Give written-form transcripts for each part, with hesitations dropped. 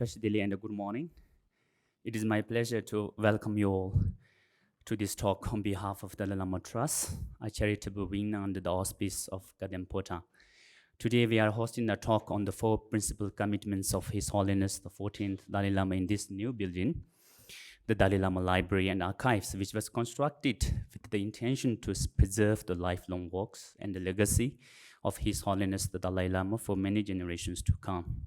Tashidili, and good morning. It is my pleasure to welcome you all to this talk on behalf of the Dalai Lama Trust, a charitable wing under the auspice of Kadempota. Today we are hosting a talk on the 4 principal commitments of His Holiness the 14th Dalai Lama in this new building, the Dalai Lama Library and Archives, which was constructed with the intention to preserve the lifelong works and the legacy of His Holiness the Dalai Lama for many generations to come.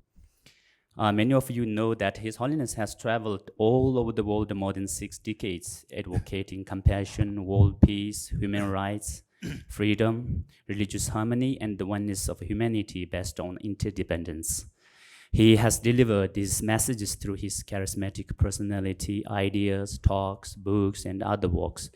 Many of you know that His Holiness has traveled all over the world more than 6 decades, advocating compassion, world peace, human rights, freedom, religious harmony, and the oneness of humanity based on interdependence. He has delivered these messages through his charismatic personality, ideas, talks, books, and other works.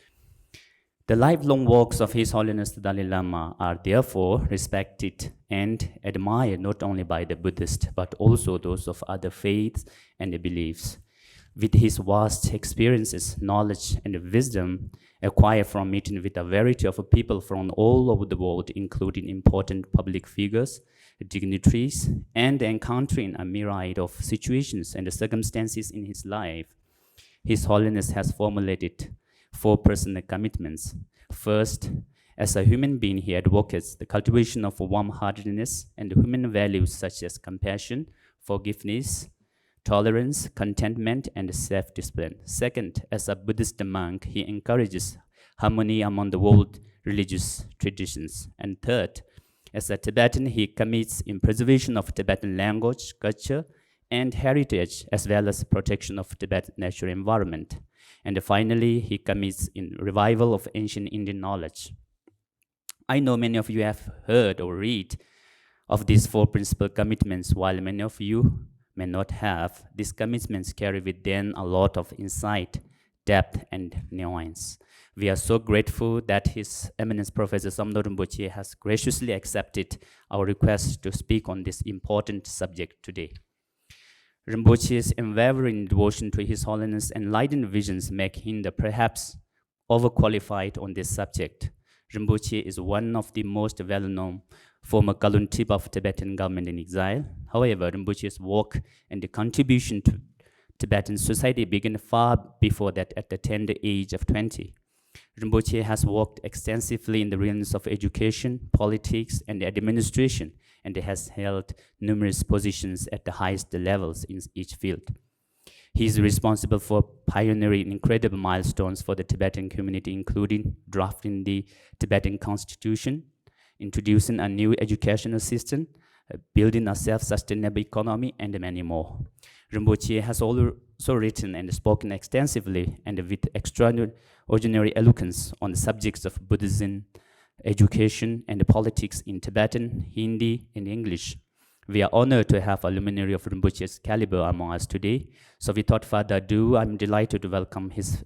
The lifelong works of His Holiness the Dalai Lama are therefore respected and admired not only by the Buddhists, but also those of other faiths and beliefs. With his vast experiences, knowledge, and wisdom acquired from meeting with a variety of people from all over the world, including important public figures, dignitaries, and encountering a myriad of situations and circumstances in his life, His Holiness has formulated 4 personal commitments. First, as a human being, he advocates the cultivation of warm-heartedness and human values such as compassion, forgiveness, tolerance, contentment, and self-discipline. Second, as a Buddhist monk, he encourages harmony among the world religious traditions. And third, as a Tibetan, he commits in preservation of Tibetan language, culture, and heritage, as well as protection of Tibetan natural environment. And finally, he commits in revival of ancient Indian knowledge. I know many of you have heard or read of these 4 principal commitments, while many of you may not have. These commitments carry with them a lot of insight, depth, and nuance. We are so grateful that His Eminence Professor Samdhong Rinpoche has graciously accepted our request to speak on this important subject today. Rinpoche's unwavering devotion to His Holiness' enlightened visions make him the perhaps overqualified on this subject. Rinpoche is one of the most well-known former Kaluntipa of Tibetan government in exile. However, Rinpoche's work and the contribution to Tibetan society began far before that, at the tender age of 20. Rinpoche has worked extensively in the realms of education, politics, and administration, and has held numerous positions at the highest levels in each field. He is responsible for pioneering incredible milestones for the Tibetan community, including drafting the Tibetan Constitution, introducing a new educational system, building a self-sustainable economy, and many more. Rinpoche has also written and spoken extensively and with extraordinary eloquence on the subjects of Buddhism, education, and politics in Tibetan, Hindi, and English. We are honored to have a luminary of Rinpoche's caliber among us today. So without further ado, I'm delighted to welcome His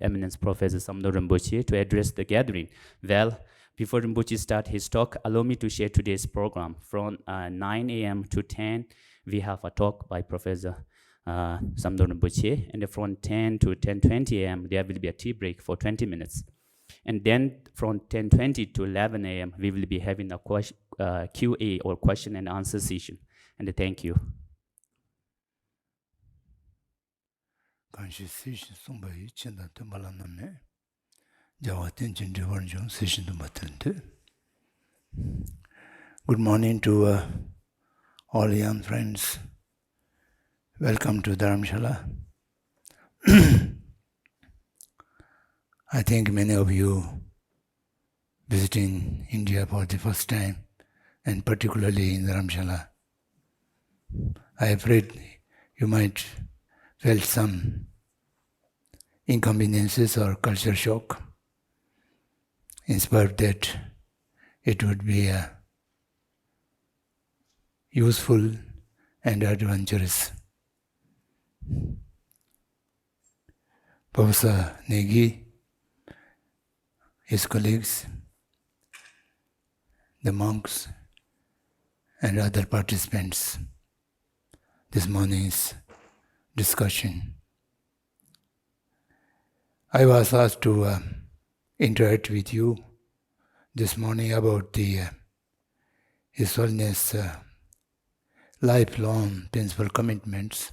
Eminence Professor Samdhong Rinpoche to address the gathering. Well, before Rinpoche starts his talk, allow me to share today's program. From 9 a.m. to 10, we have a talk by Professor Samdhong Rinpoche, and from 10 to 10:20 a.m., there will be a tea break for 20 minutes. And then from 10:20 to 11 a.m., we will be having a Q&A or question and answer session. And thank you. Good morning to all young friends. Welcome to Dharamsala. I think many of you visiting India for the first time, and particularly in Dharamsala. I am afraid you might felt some inconveniences or culture shock. In spite of that, it would be useful and adventurous. Professor Negi, his colleagues, the monks, and other participants, this morning's discussion. I was asked to interact with you this morning about His Holiness lifelong principal commitments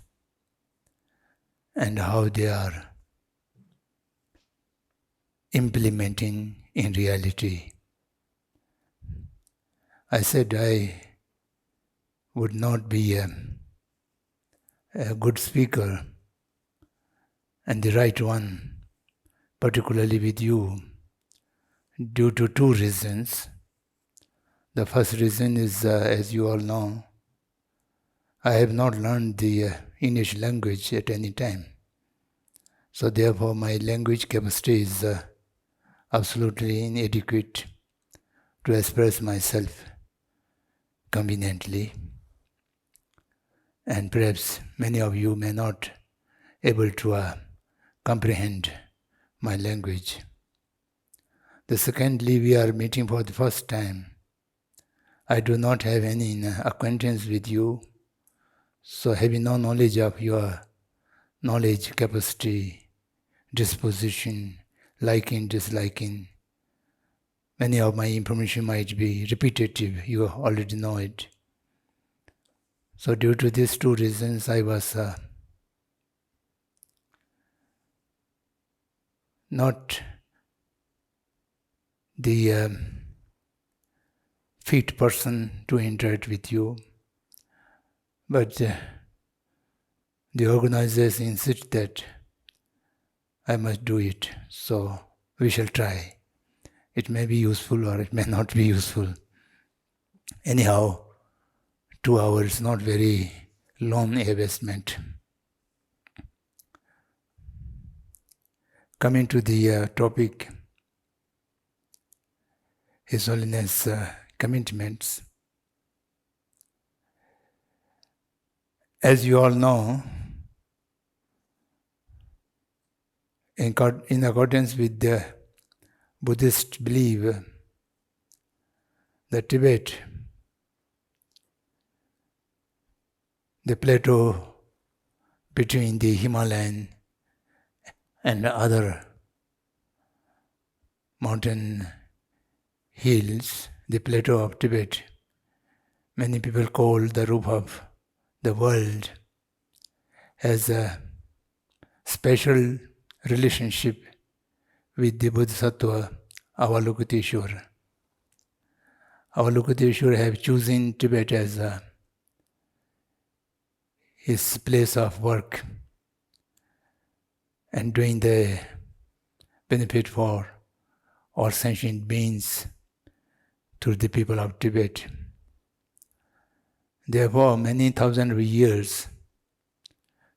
and how they are implementing in reality. I said I would not be a good speaker and the right one, particularly with you, due to two reasons. The first reason is, as you all know, I have not learned the English language at any time. So therefore my language capacity is absolutely inadequate to express myself conveniently. And perhaps many of you may not able to comprehend my language. The secondly, we are meeting for the first time. I do not have any acquaintance with you, so having no knowledge of your knowledge, capacity, disposition, liking, disliking, many of my information might be repetitive, you already know it. So due to these two reasons, I was not the fit person to interact with you, but the organizers insist that I must do it, so we shall try. It may be useful or it may not be useful. Anyhow, 2 hours, not very long investment. Coming to the topic, His Holiness commitments. As you all know, in accordance with the Buddhist belief, the Tibet, the plateau between the Himalayan and other mountain hills, the plateau of Tibet, many people call the roof of the world, has a special relationship with the Bodhisattva Avalokiteshvara. Avalokiteshvara have chosen Tibet as his place of work and doing the benefit for all sentient beings through the people of Tibet. Therefore, many thousands of years,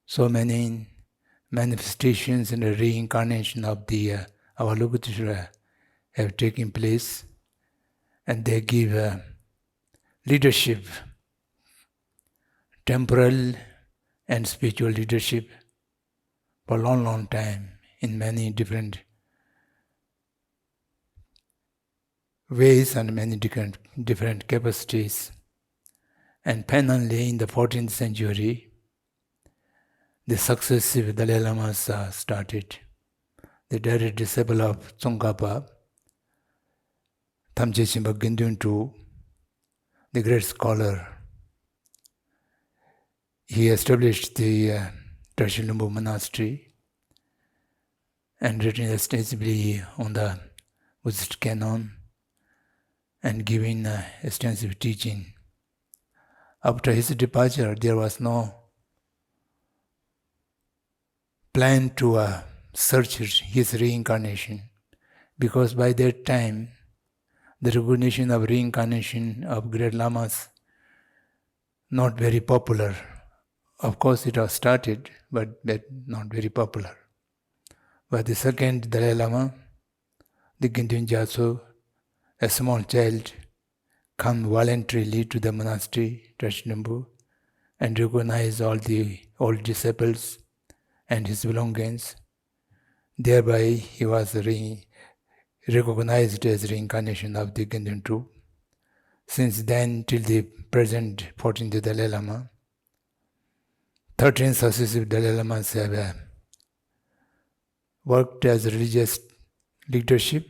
so many manifestations and reincarnation of the Avalokiteshvara have taken place, and they give leadership, temporal and spiritual leadership for a long, long time in many different ways and many different capacities. And finally, in the 14th century, the successive Dalai Lamas started. The direct disciple of Tsongkhapa, Thamche Chimpa Gyintun II, the great scholar, he established the Trashilambu monastery and written extensively on the Buddhist canon and giving extensive teaching. After his departure, there was no plan to search his reincarnation, because by that time, the recognition of reincarnation of great lamas not very popular. Of course, it was started, but not very popular. But the second Dalai Lama, the Gyintun Gyatso, a small child, come voluntarily to the monastery, Trashilambu, and recognize all the old disciples and his belongings. Thereby, he was recognized as reincarnation of the Gyintun II. Since then, till the present 14th Dalai Lama, 13 successive Dalai Lamas have worked as religious leadership,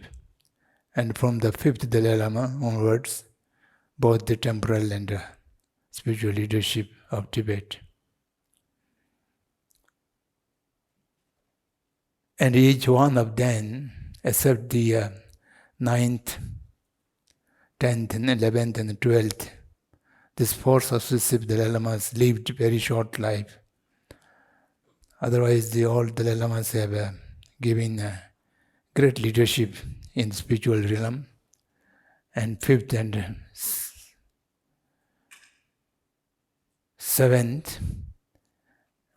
and from the 5th Dalai Lama onwards, both the temporal and spiritual leadership of Tibet. And each one of them, except the 9th, 10th, and 11th, and 12th, this four successive Dalai Lamas lived very short life. Otherwise, all Dalai Lamas have given great leadership in the spiritual realm. And 5th and 7th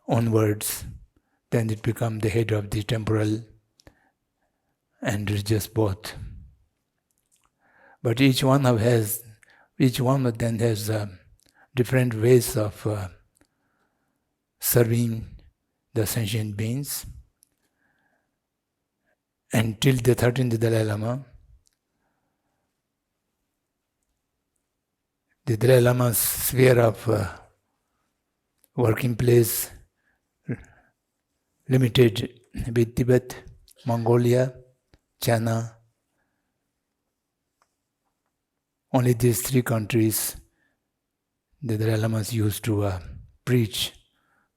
onwards, then it becomes the head of the temporal and religious both. But each one of them has different ways of serving the sentient beings. Until the 13th Dalai Lama, the Dalai Lama's sphere of working place limited with Tibet, Mongolia, China. Only these three countries the Dalai Lamas used to preach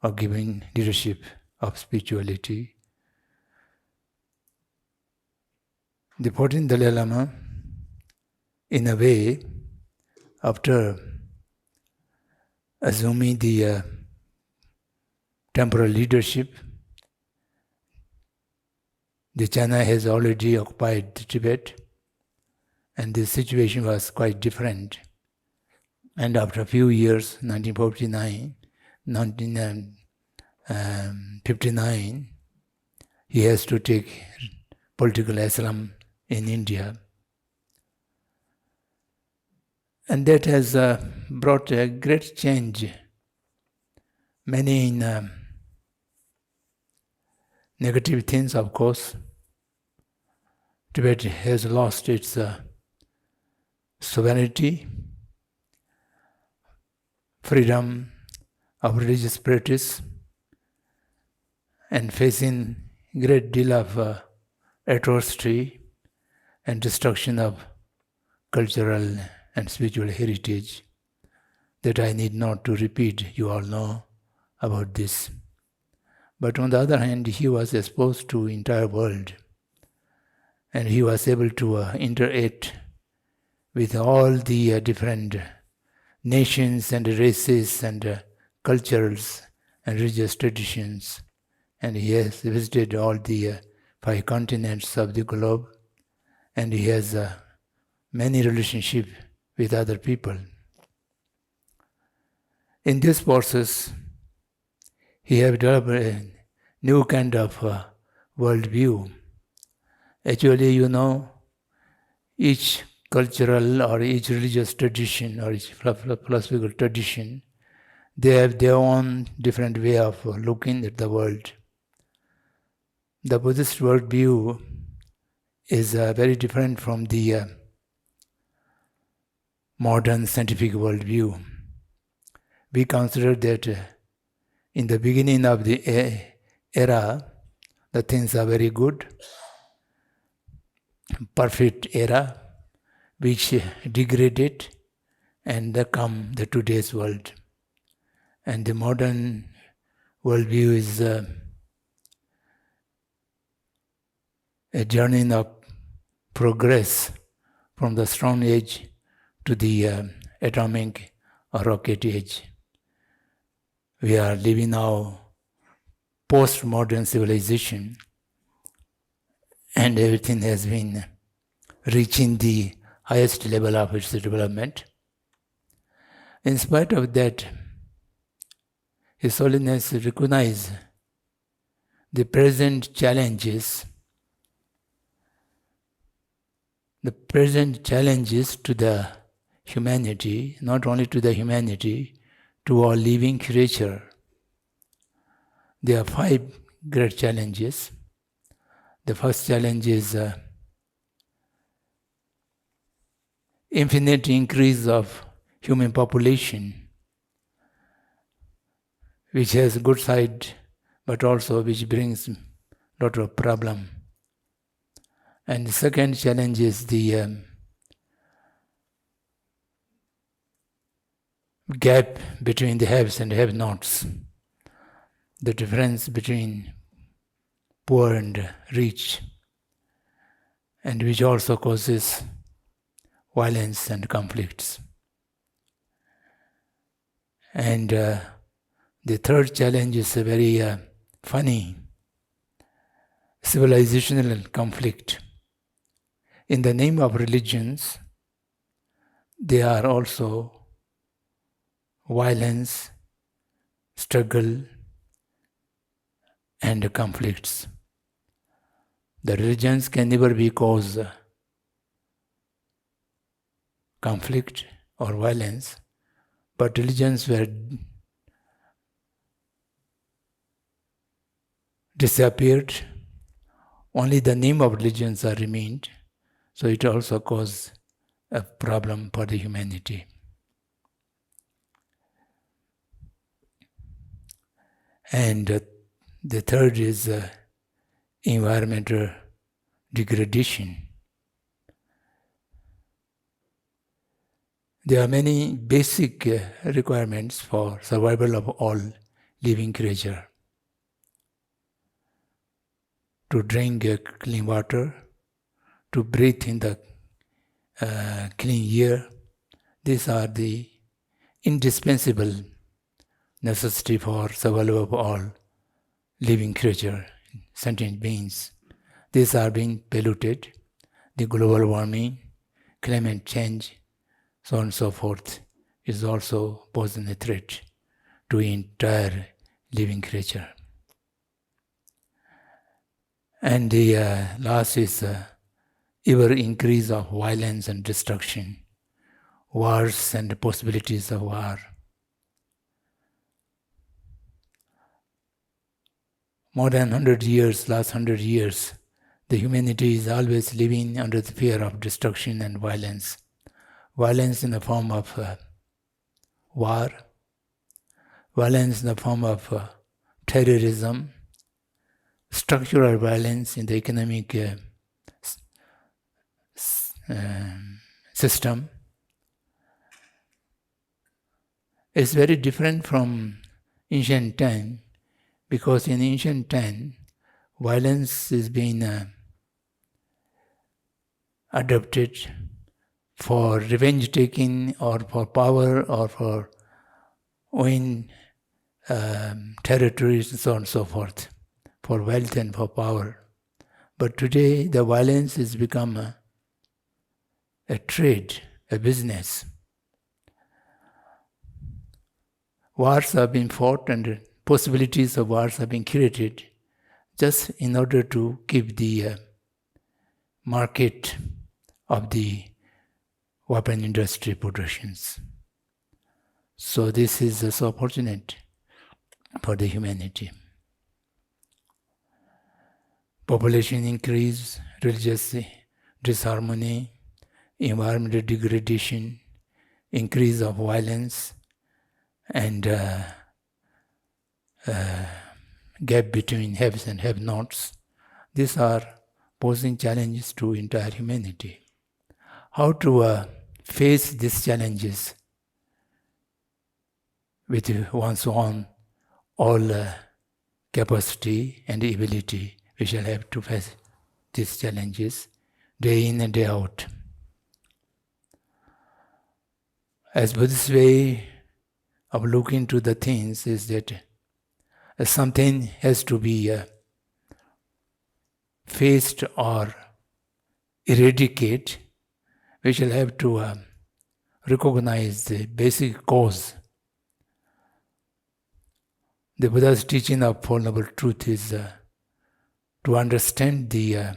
or giving leadership of spirituality. The 14th Dalai Lama, in a way, after assuming the temporal leadership, the China has already occupied Tibet, and the situation was quite different. And after a few years, 1959, he has to take political asylum in India. And that has brought a great change. Many negative things, of course. Tibet has lost its sovereignty, freedom of religious practice, and facing great deal of atrocity and destruction of cultural and spiritual heritage that I need not to repeat. You all know about this. But on the other hand, he was exposed to the entire world, and he was able to interact with all the different nations and races and cultures and religious traditions. And he has visited all the 5 continents of the globe, and he has many relationships with other people. In this process, he has developed a new kind of worldview. Actually, each cultural or each religious tradition or each philosophical tradition, they have their own different way of looking at the world. The Buddhist worldview is very different from the modern scientific worldview. We consider that in the beginning of the era, the things are very good, perfect era, which degraded, and then come the today's world. And the modern worldview is a journey of progress from the Stone Age to the atomic or rocket age. We are living now post-modern civilization, and everything has been reaching the highest level of its development. In spite of that, His Holiness recognizes the present challenges to the humanity, not only to the humanity, to all living creature. There are 5 great challenges. The first challenge is infinite increase of human population, which has a good side, but also which brings a lot of problem. And the second challenge is the gap between the haves and have-nots, the difference between poor and rich, and which also causes violence and conflicts. And the third challenge is a very funny civilizational conflict. In the name of religions, there are also violence, struggle, and conflicts. The religions can never be cause conflict or violence, but religions were disappeared. Only the name of religions are remained, so it also caused a problem for the humanity. And the third is environmental degradation. There are many basic requirements for survival of all living creature. To drink clean water, to breathe in the clean air, these are the indispensable necessity for survival of all living creature, sentient beings. These are being polluted. The global warming, climate change, so on and so forth, is also posing a threat to the entire living creature. And the last is ever increase of violence and destruction, wars and the possibilities of war. More than 100 years, last 100 years, the humanity is always living under the fear of destruction and violence. Violence in the form of war, violence in the form of terrorism, structural violence in the economic system. It's very different from ancient time, because in ancient time, violence is being adopted for revenge taking or for power or for owning territories and so on and so forth, for wealth and for power. But today the violence has become a trade, a business. Wars have been fought and possibilities of wars have been created just in order to keep the market of the weapon industry productions. So this is so fortunate for the humanity. Population increase, religious disharmony, environmental degradation, increase of violence, and gap between haves and have-nots. These are posing challenges to entire humanity. How to face these challenges with one's own all capacity and ability? We shall have to face these challenges day in and day out. As Buddhist way of looking to the things is that something has to be faced or eradicated. We shall have to recognize the basic cause. The Buddha's teaching of Four Noble Truth is to understand the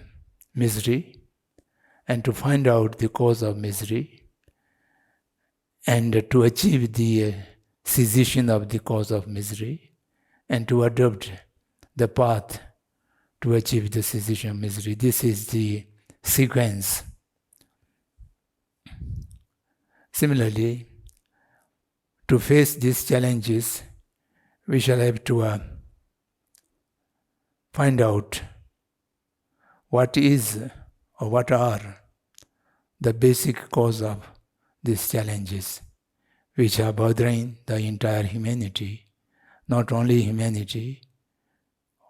misery and to find out the cause of misery and to achieve the cessation of the cause of misery and to adopt the path to achieve the cessation of misery. This is the sequence. Similarly, to face these challenges, we shall have to find out what is or what are the basic cause of these challenges, which are bothering the entire humanity, not only humanity,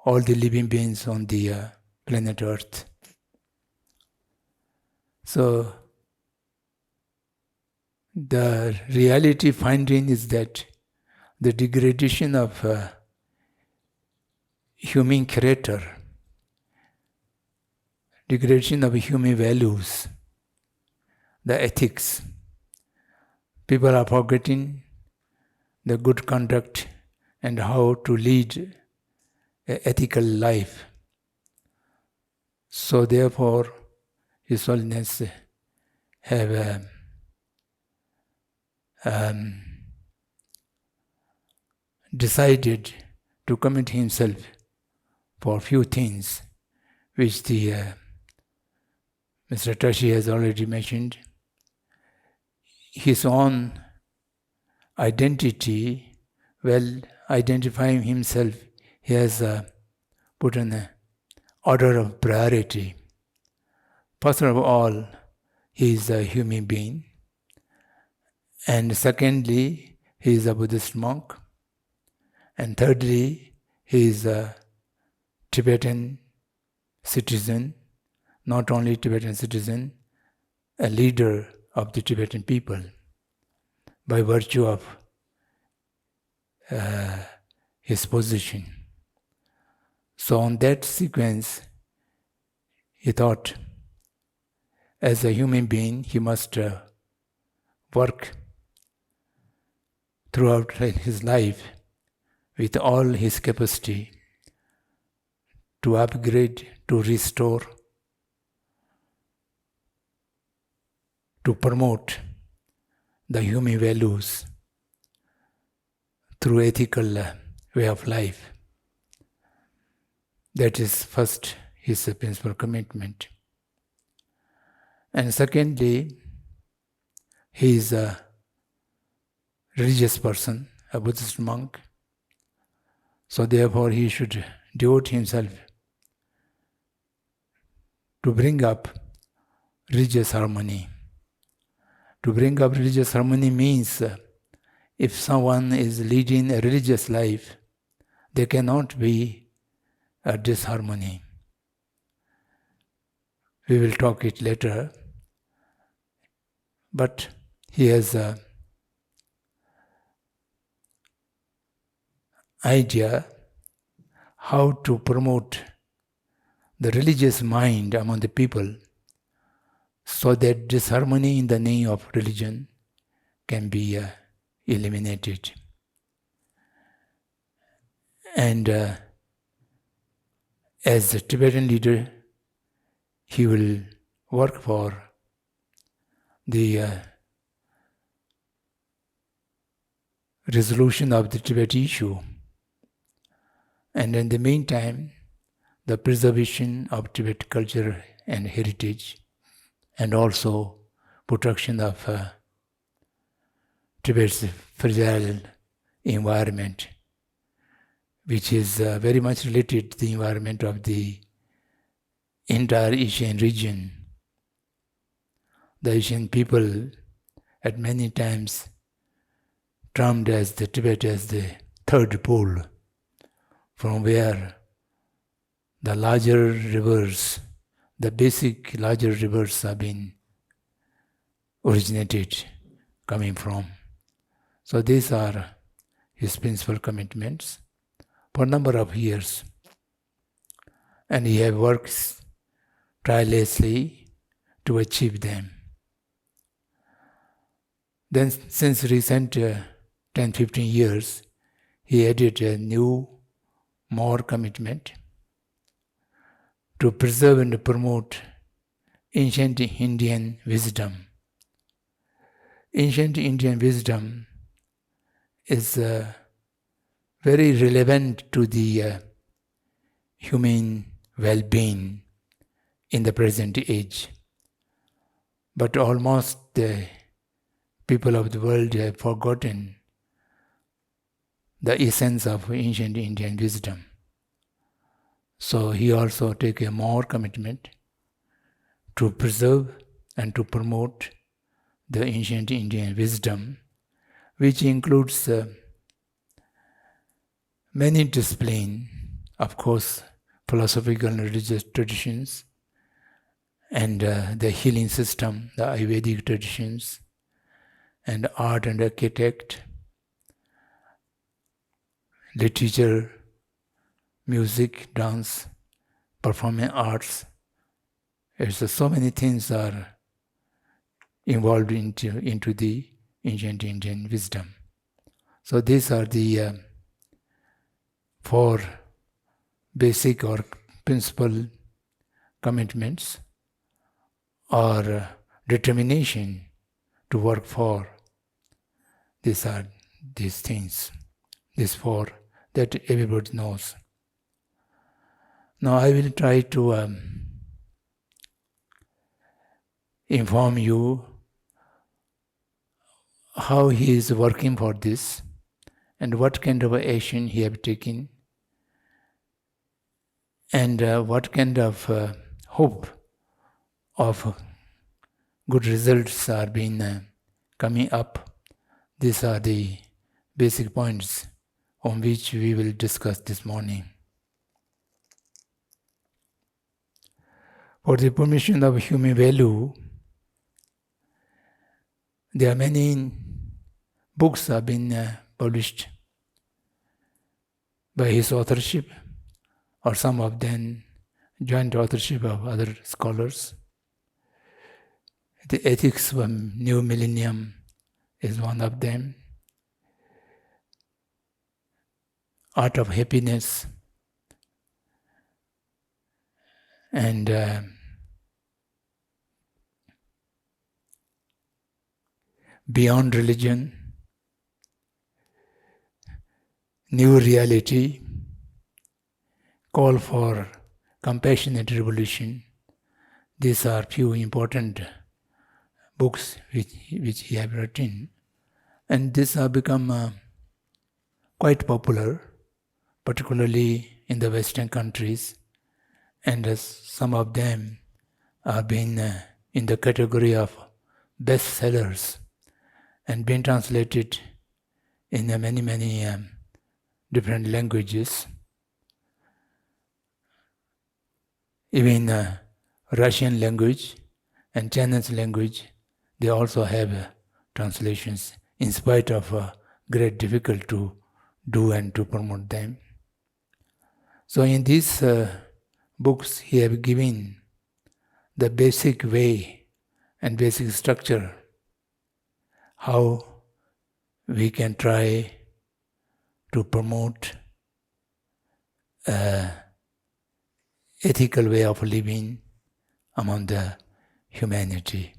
all the living beings on the planet Earth. So the reality finding is that the degradation of human character, degradation of human values, the ethics, people are forgetting the good conduct and how to lead an ethical life. So therefore, His Holiness have decided to commit himself for few things, which the Mr. Tashi has already mentioned. His own identity, well identifying himself, he has put an order of priority. First of all, he is a human being. And secondly, he is a Buddhist monk. And thirdly, he is a Tibetan citizen, not only Tibetan citizen, a leader of the Tibetan people by virtue of his position. So on that sequence, he thought, as a human being, he must work throughout his life with all his capacity to upgrade, to restore, to promote the human values through ethical way of life. That is first his principal commitment. And secondly, he is a religious person, a Buddhist monk. So therefore he should devote himself to bring up religious harmony. To bring up religious harmony means if someone is leading a religious life, there cannot be a disharmony. We will talk it later. But he has an idea how to promote the religious mind among the people so that disharmony in the name of religion can be eliminated. And as a Tibetan leader, he will work for the resolution of the Tibet issue, and in the meantime, the preservation of Tibet culture and heritage, and also protection of Tibet's fragile environment, which is very much related to the environment of the entire Asian region. The Asian people at many times termed as the Tibet as the third pole, from where the larger rivers, the basic larger rivers have been originated, coming from. So these are his principal commitments for a number of years. And he has worked tirelessly to achieve them. Then since recent 10-15 years, he added a new, more commitment to preserve and promote ancient Indian wisdom. Ancient Indian wisdom is very relevant to the human well-being in the present age. But almost the people of the world have forgotten the essence of ancient Indian wisdom. So he also take a more commitment to preserve and to promote the ancient Indian wisdom, which includes many disciplines of course, philosophical and religious traditions, and the healing system, the Ayurvedic traditions, and art and architect, literature, music, dance, performing arts. It's so many things are involved into the ancient Indian wisdom. So these are the 4 basic or principal commitments or determination to work for. These are these things, these 4 that everybody knows. Now I will try to inform you how he is working for this and what kind of action he have taken and what kind of hope of good results are being coming up. These are the basic points on which we will discuss this morning. For the promotion of human value, there are many books have been published by his authorship, or some of them joint authorship of other scholars. The Ethics of New Millennium is one of them. Art of Happiness, and Beyond Religion, New Reality, Call for Compassionate Revolution. These are few important books which he have written, and these have become quite popular, particularly in the Western countries, and some of them have been in the category of bestsellers and been translated in many different languages. Even Russian language and Chinese language, they also have translations, in spite of great difficulty to do and to promote them. So in these books, he have given the basic way and basic structure how we can try to promote ethical way of living among the humanity.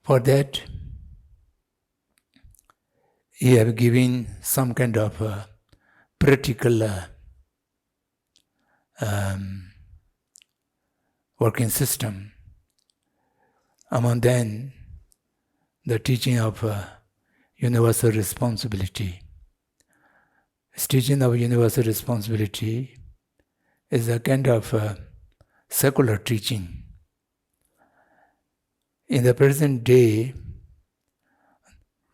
For that, he have given some kind of practical working system. Among them, the teaching of universal responsibility. This teaching of universal responsibility is a kind of secular teaching. In the present day,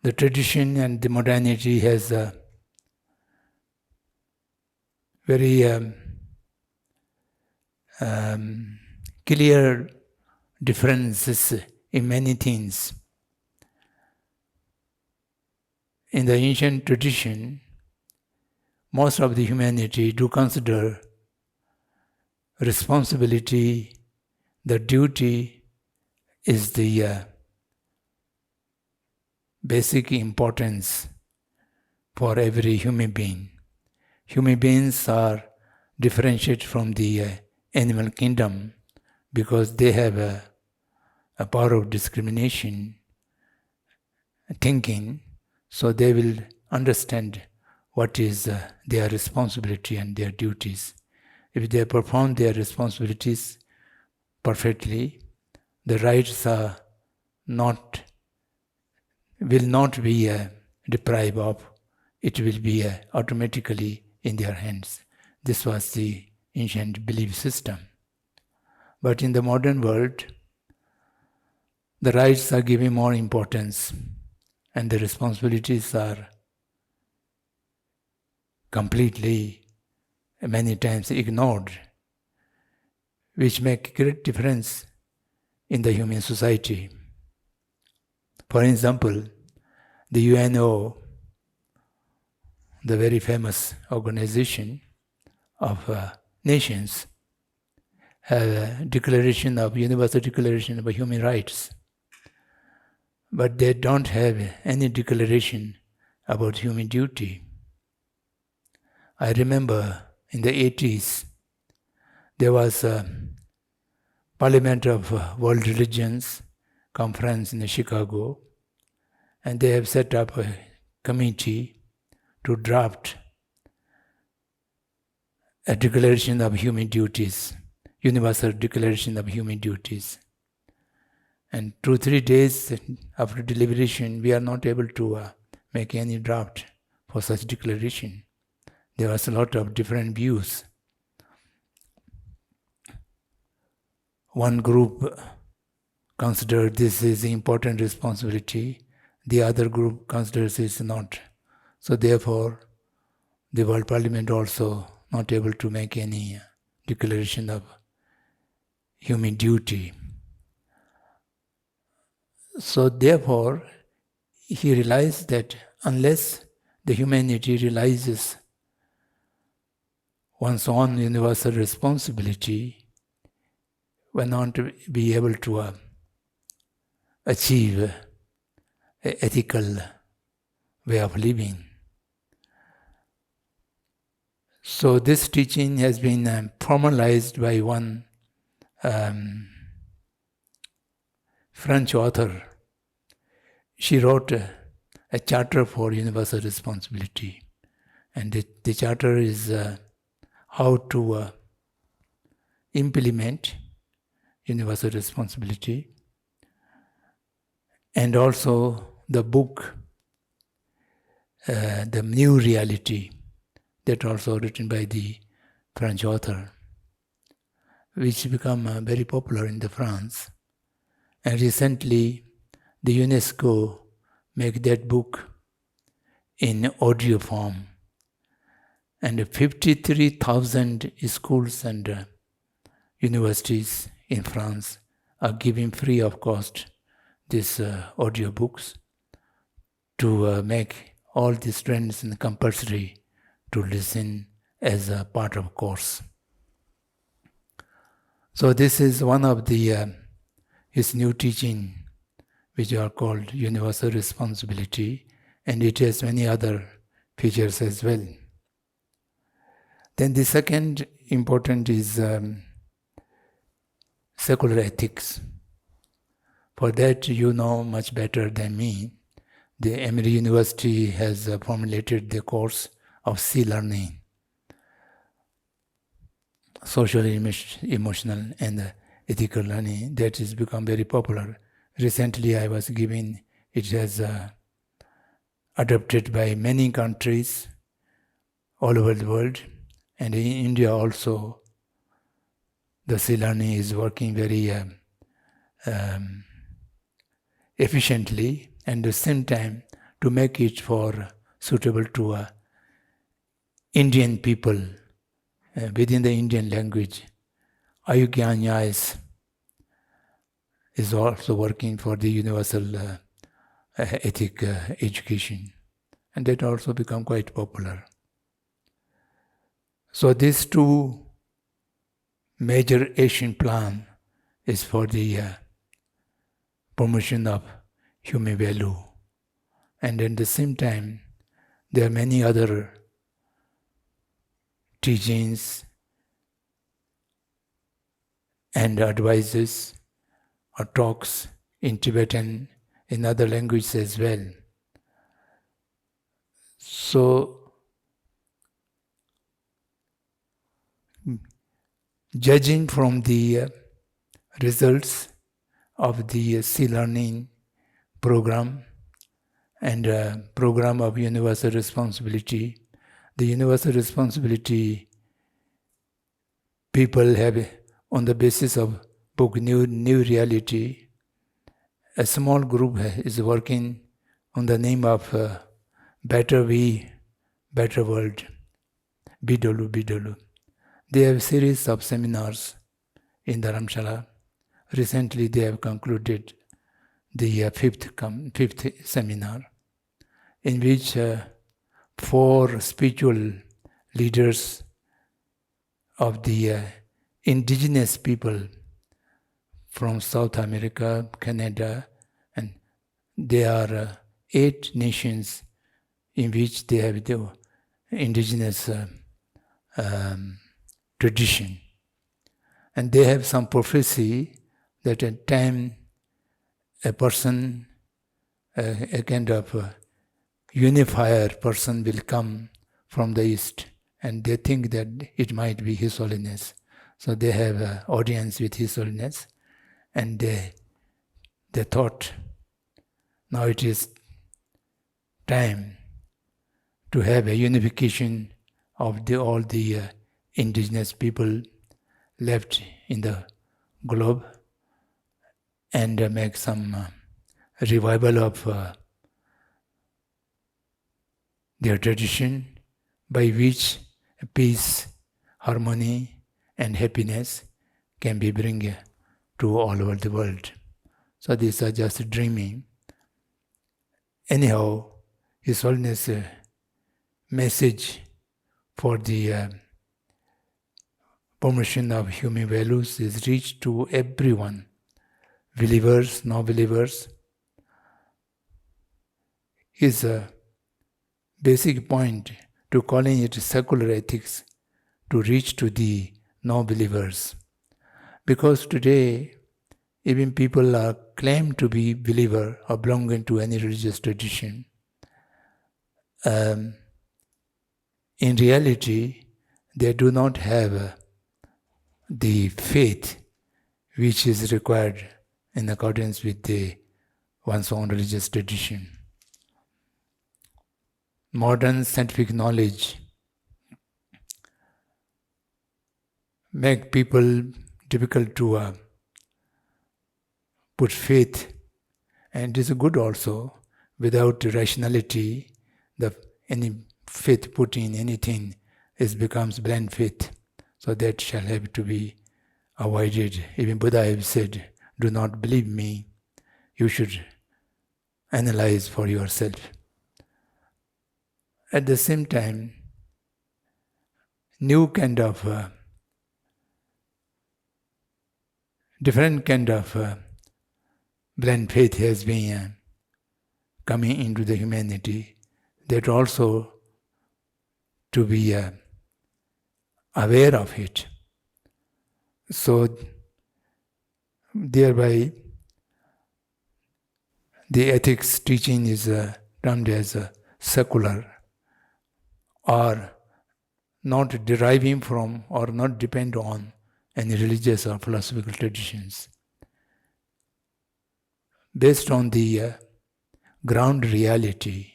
the tradition and the modernity has very clear differences in many things. In the ancient tradition, most of the humanity do consider responsibility, the duty is the basic importance for every human being. Human beings are differentiated from the animal kingdom because they have a power of discrimination, thinking, so they will understand what is their responsibility and their duties. If they perform their responsibilities perfectly, the rights will not be deprived of. It will be automatically in their hands. This was the ancient belief system. But in the modern world, the rights are given more importance, and the responsibilities are completely, many times ignored, which make great difference in the human society. For example, the UNO, the very famous organization of nations, have a Universal Declaration of Human Rights, but they don't have any declaration about human duty. I remember in the 80s, there was a Parliament of World Religions conference in Chicago, and they have set up a committee to draft a Declaration of Human Duties, Universal Declaration of Human Duties. And 2-3 days after deliberation, we are not able to make any draft for such declaration. There was a lot of different views. One group considered this is an important responsibility, the other group considers it's not. So therefore, the World Parliament also not able to make any declaration of human duty. So therefore, he realized that unless the humanity realizes one's own universal responsibility, will not be able to achieve an ethical way of living. So this teaching has been formalized by one French author. She wrote a charter for universal responsibility, and the charter is how to implement universal responsibility, and also the book, The New Reality, that also written by the French author, which become very popular in the France. And recently, the UNESCO make that book in audio form, and 53,000 schools and universities in France are giving free of cost these audio books to make all the students compulsory to listen as a part of course. So this is one of the his new teaching, which are called universal responsibility, and it has many other features as well. Then the second important is secular ethics. For that, you know much better than me. The Emory University has formulated the course of sea learning, social, emotional, and ethical learning. That has become very popular. Recently, I was giving, it has adopted by many countries all over the world, and in India also, the sea learning is working very efficiently, and at the same time to make it for suitable to Indian people within the Indian language. Ayugyanyas is also working for the universal ethic education, and that also become quite popular. So these two major Asian plan is for the promotion of human value, and at the same time there are many other teachings and advices or talks in Tibetan, in other languages as well. So, judging from the results of the sea learning program and program of universal responsibility, the universal responsibility people have, on the basis of book New Reality, a small group is working on the name of Better We, Better World, Bidolu, Bidolu. They have a series of seminars in Dharamsala. Recently they have concluded the fifth seminar, in which 4 spiritual leaders of the indigenous people from South America, Canada, and there are 8 nations in which they have the indigenous tradition. And they have some prophecy that at time a person, a kind of unifier person will come from the East, and they think that it might be His Holiness. So they have an audience with His Holiness, and they thought, now it is time to have a unification of all the indigenous people left in the globe, and make some revival of their tradition, by which peace, harmony, and happiness can be bring to all over the world. So these are just dreaming. Anyhow, His Holiness message for the promotion of human values is reached to everyone, believers, non-believers. His basic point to calling it secular ethics to reach to the non-believers. Because today, even people are claim to be believer or belonging to any religious tradition. In reality, they do not have the faith which is required in accordance with one's own religious tradition. Modern scientific knowledge make people difficult to put faith, and it is good also. Without rationality, any faith put in anything becomes blind faith. So that shall have to be avoided. Even Buddha have said, do not believe me, you should analyze for yourself. At the same time, new kind of different kind of blind faith has been coming into the humanity, that also to be aware of it. So thereby the ethics teaching is termed as secular, or not deriving from or not depend on any religious or philosophical traditions. Based on the ground reality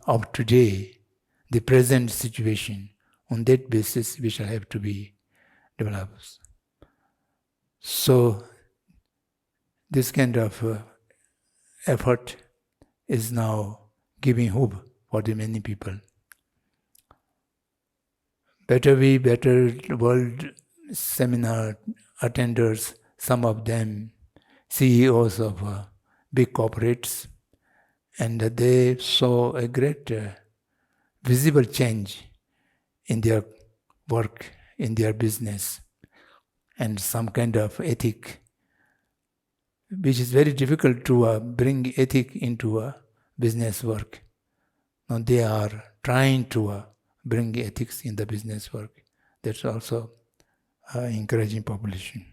of today, the present situation, on that basis we shall have to be developed. So this kind of effort is now giving hope for the many people. Better We, Better World seminar attenders, some of them CEOs of big corporates, and they saw a great visible change in their work, in their business, and some kind of ethic, which is very difficult to bring ethic into business work. Now they are trying to bring ethics in the business work. That's also encouraging population.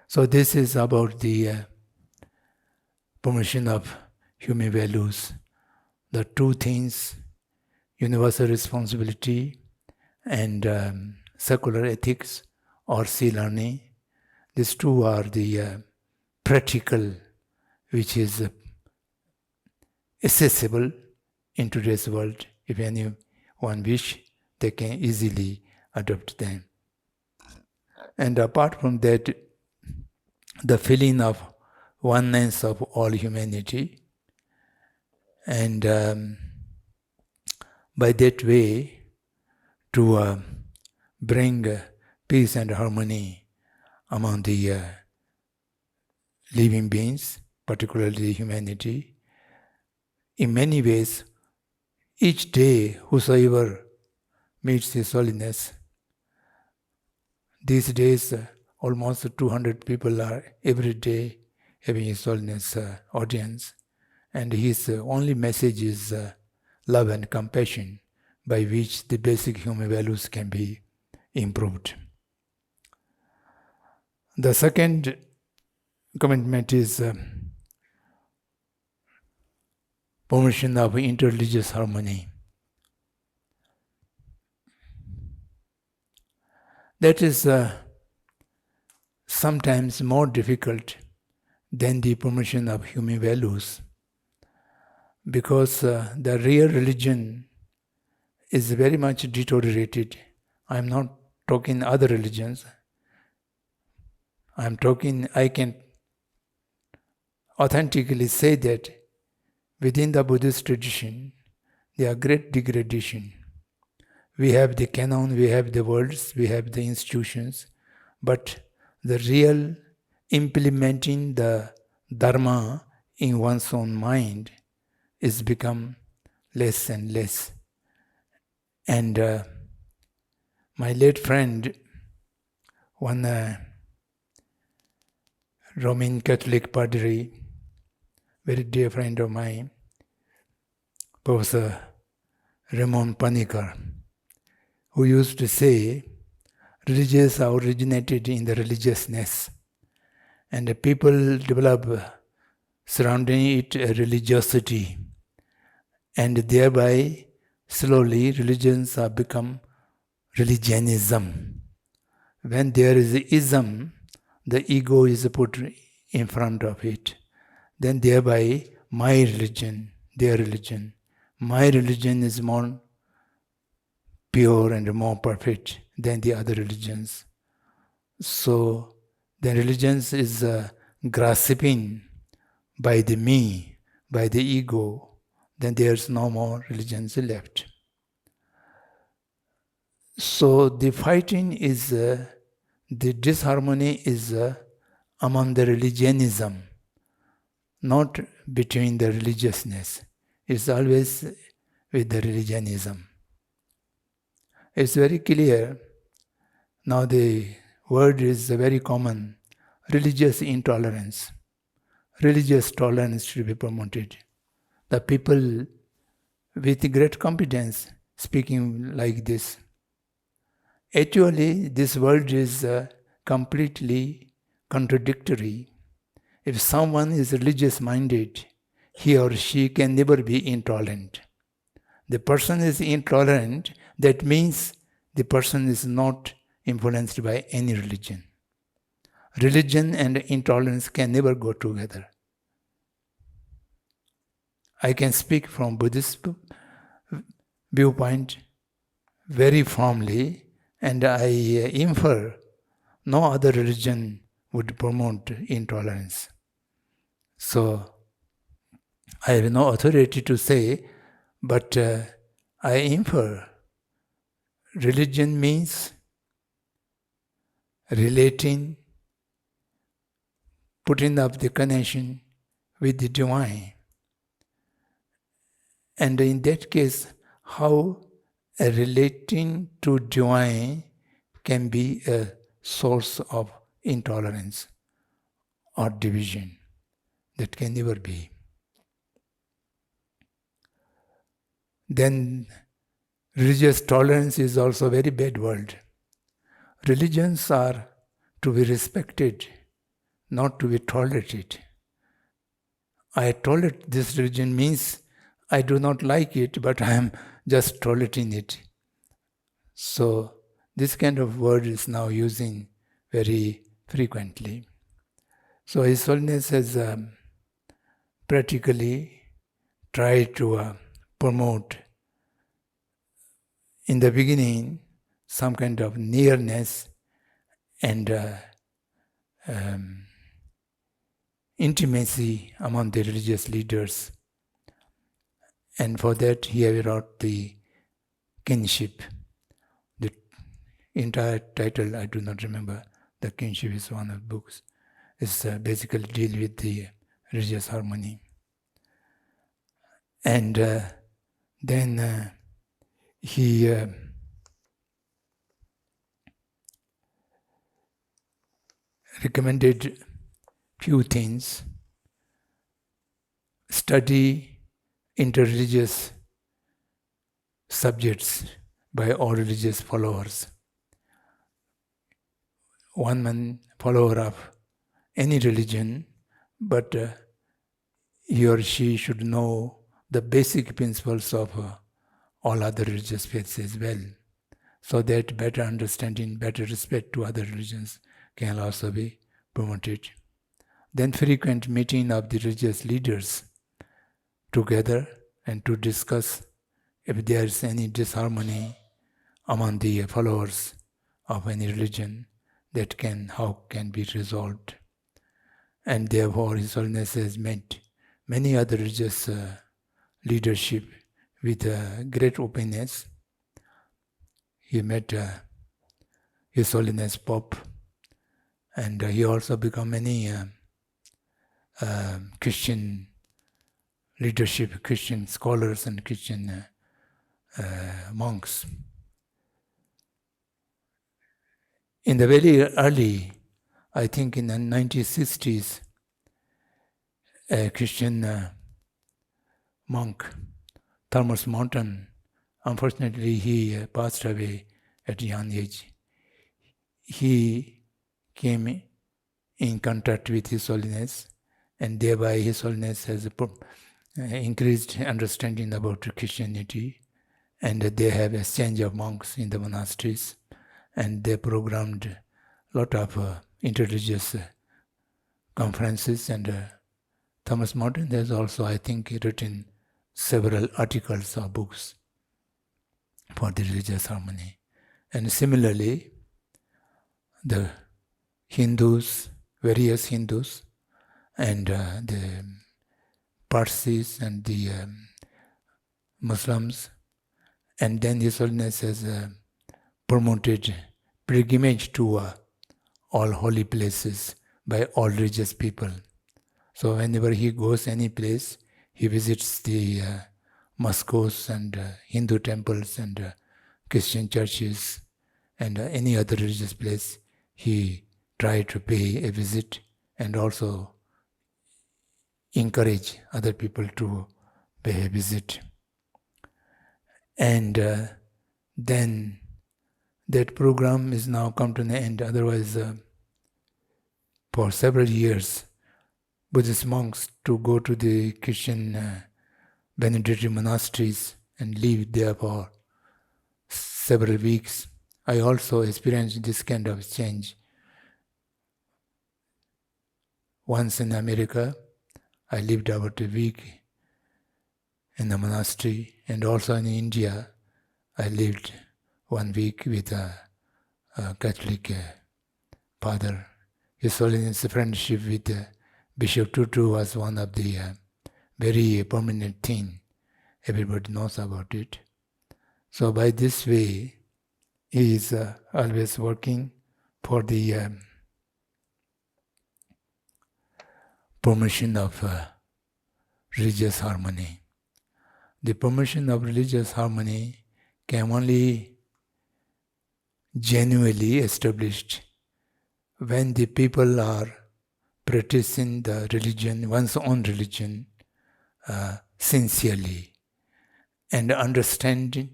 So this is about the promotion of human values. The two things, universal responsibility and secular ethics or sea learning, these two are the practical, which is accessible in today's world. If anyone wish, they can easily adopt them. And apart from that, the feeling of oneness of all humanity. And by that way, to bring peace and harmony among the living beings, particularly humanity. In many ways, each day, whosoever meets His Holiness, these days almost 200 people are every day having His Holiness audience, and His only message is love and compassion, by which the basic human values can be improved. The second commitment is promotion of interreligious harmony. That is sometimes more difficult than the promotion of human values, because the real religion is very much deteriorated. I am not talking other religions. I can authentically say that within the Buddhist tradition, there are great degradation. We have the canon, we have the words, we have the institutions, but the real implementing the Dharma in one's own mind is become less and less. And my late friend, one Roman Catholic padre, very dear friend of mine, Professor Ramon Panikar, who used to say, religious are originated in the religiousness, and the people develop surrounding it a religiosity, and thereby slowly religions have become religionism. When there is ism, the ego is put in front of it. Then thereby my religion, their religion. My religion is more pure and more perfect than the other religions. So the religions is grasping by the me, by the ego, then there's no more religions left. So the fighting is, the disharmony is among the religionism, not between the religiousness. It's always with the religionism. It's very clear. Now the word is very common. Religious intolerance. Religious tolerance should be promoted. The people with great competence speaking like this. Actually, this word is completely contradictory. If someone is religious-minded, he or she can never be intolerant. The person is intolerant, that means the person is not influenced by any religion. Religion and intolerance can never go together. I can speak from Buddhist viewpoint very firmly, and I infer no other religion would promote intolerance. So I have no authority to say, but I infer religion means relating, putting up the connection with the divine. And in that case, how a relating to divine can be a source of intolerance or division? That can never be. Then religious tolerance is also a very bad word. Religions are to be respected, not to be tolerated. I tolerate this religion means I do not like it, but I am just tolerating it. So this kind of word is now using very frequently. So His Holiness has practically tried to promote, in the beginning, some kind of nearness and intimacy among the religious leaders. And for that he wrote the Kinship. The entire title I do not remember. The Kinship is one of the books. It's basically deal with the religious harmony. And then he recommended few things. Study interreligious subjects by all religious followers. One man follower of any religion, but he or she should know the basic principles of all other religious faiths as well, so that better understanding, better respect to other religions can also be promoted. Then frequent meeting of the religious leaders together and to discuss if there is any disharmony among the followers of any religion, how can be resolved. And therefore His Holiness has met many other religious leadership with great openness. He met His Holiness Pope, and he also become many Christian leadership, Christian scholars and Christian monks. In the very early, I think in the 1960s, a Christian monk, Thomas Mountain, unfortunately he passed away at a young age. He came in contact with His Holiness, and thereby His Holiness has increased understanding about Christianity, and they have a exchange of monks in the monasteries, and they programmed a lot of interreligious conferences, and Thomas Mountain has also, I think, written several articles or books for the religious harmony. And similarly, the Hindus, various Hindus, and the Parsis and the Muslims, and then His Holiness has promoted pilgrimage to all holy places by all religious people. So whenever he goes any place, he visits the mosques and Hindu temples and Christian churches and any other religious place. He tried to pay a visit and also encourage other people to pay a visit. And then that program is now come to an end. Otherwise, for several years, Buddhist monks to go to the Christian Benedictine monasteries and live there for several weeks. I also experienced this kind of change. Once in America, I lived about a week in the monastery, and also in India, I lived 1 week with a Catholic father. His Holiness' friendship with Bishop Tutu was one of the very prominent thing. Everybody knows about it. So by this way, he is always working for the promotion of religious harmony. The promotion of religious harmony can only genuinely established when the people are practicing the religion, one's own religion, sincerely, and understand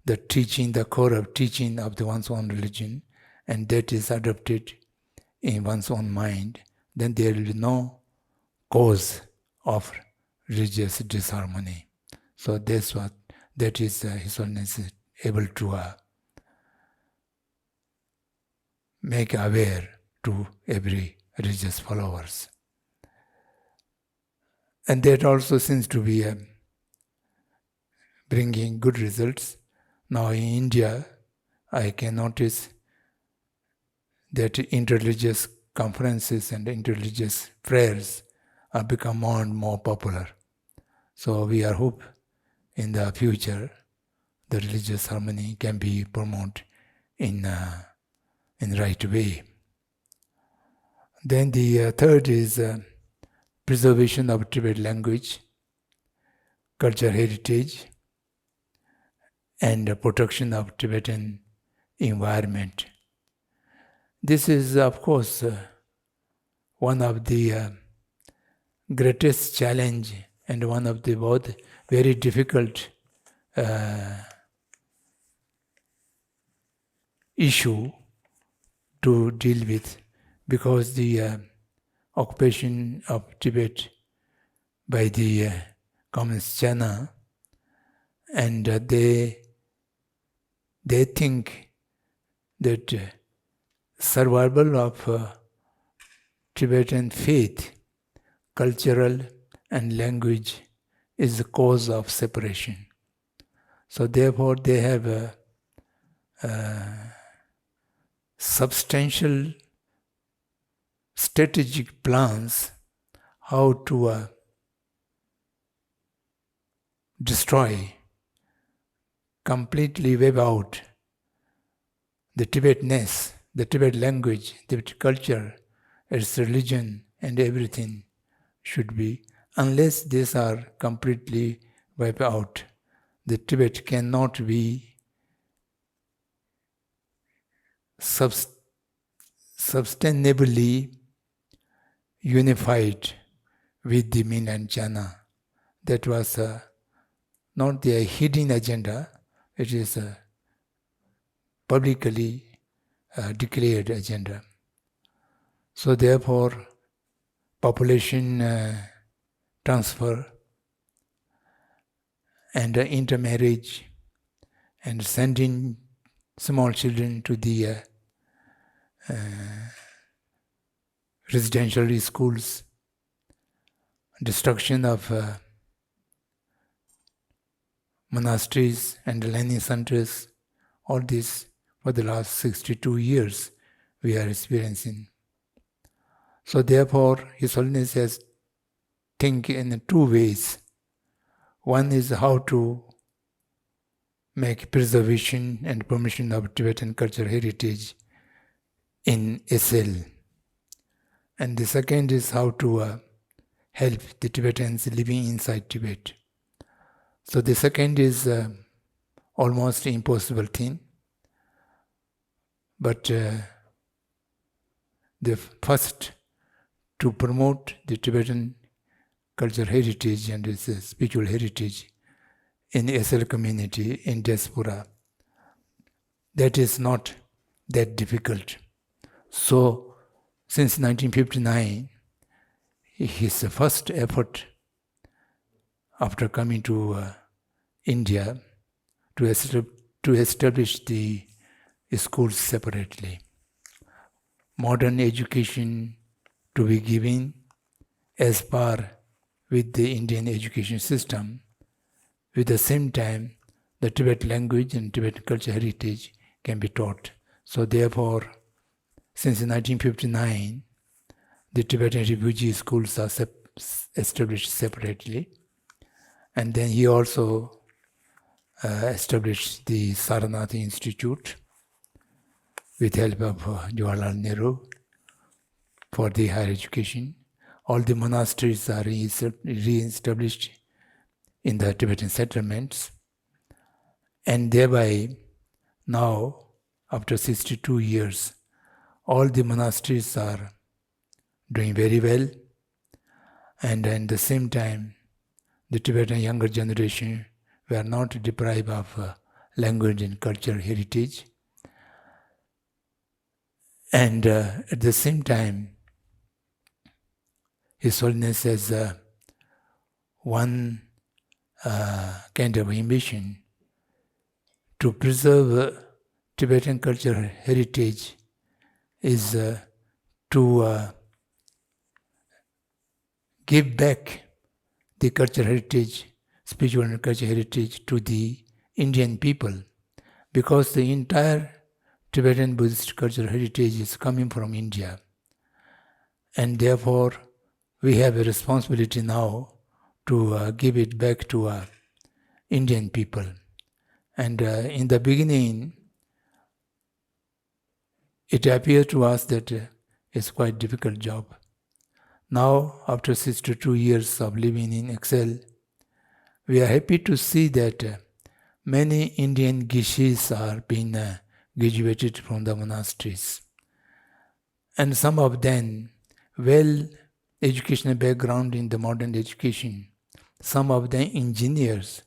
the teaching, the core of teaching of the one's own religion, and that is adopted in one's own mind, then there will be no cause of religious disharmony. So that is His Holiness is able to make aware to every religious followers. And that also seems to be bringing good results. Now in India, I can notice that interreligious conferences and interreligious prayers are become more and more popular. So we are hope in the future the religious harmony can be promoted in right way. Then the third is preservation of Tibetan language, culture heritage, and protection of Tibetan environment. This is, of course, one of the greatest challenge and one of the both very difficult issue to deal with, because the occupation of Tibet by the Communist China, and they think that survival of Tibetan faith, cultural and language is the cause of separation. So therefore they have substantial strategic plans how to destroy, completely wipe out the Tibetness, the Tibet language, Tibet culture, its religion and everything should be. Unless these are completely wiped out, the Tibet cannot be sustainably unified with the mainland China. That was not their hidden agenda, it is a publicly declared agenda. So therefore, population transfer and intermarriage and sending small children to the residential schools, destruction of monasteries and learning centers, all this for the last 62 years we are experiencing. So therefore, His Holiness has think in two ways. One is how to make preservation and promotion of Tibetan cultural heritage in SL. And the second is how to help the Tibetans living inside Tibet. So the second is almost impossible thing. But the first, to promote the Tibetan cultural heritage and its spiritual heritage in the SL community in diaspora, that is not that difficult. So, since 1959, his first effort after coming to India to establish the schools separately, modern education to be given as par with the Indian education system. With the same time, the Tibetan language and Tibetan culture heritage can be taught. So therefore, since 1959, the Tibetan refugee schools are established separately. And then he also established the Saranath Institute with help of Jawaharlal Nehru for the higher education. All the monasteries are re-established in the Tibetan settlements. And thereby, now, after 62 years, all the monasteries are doing very well. And at the same time, the Tibetan younger generation were not deprived of language and cultural heritage. And at the same time, His Holiness has one kind of ambition to preserve Tibetan cultural heritage is to give back the cultural heritage, spiritual and cultural heritage to the Indian people, because the entire Tibetan Buddhist cultural heritage is coming from India. and therefore we have a responsibility now to give it back to Indian people. And in the beginning, it appears to us that it's quite a difficult job. Now, after 62 years of living in exile, we are happy to see that many Indian gishis are being graduated from the monasteries. And some of them, well educational background in the modern education, some of them engineers,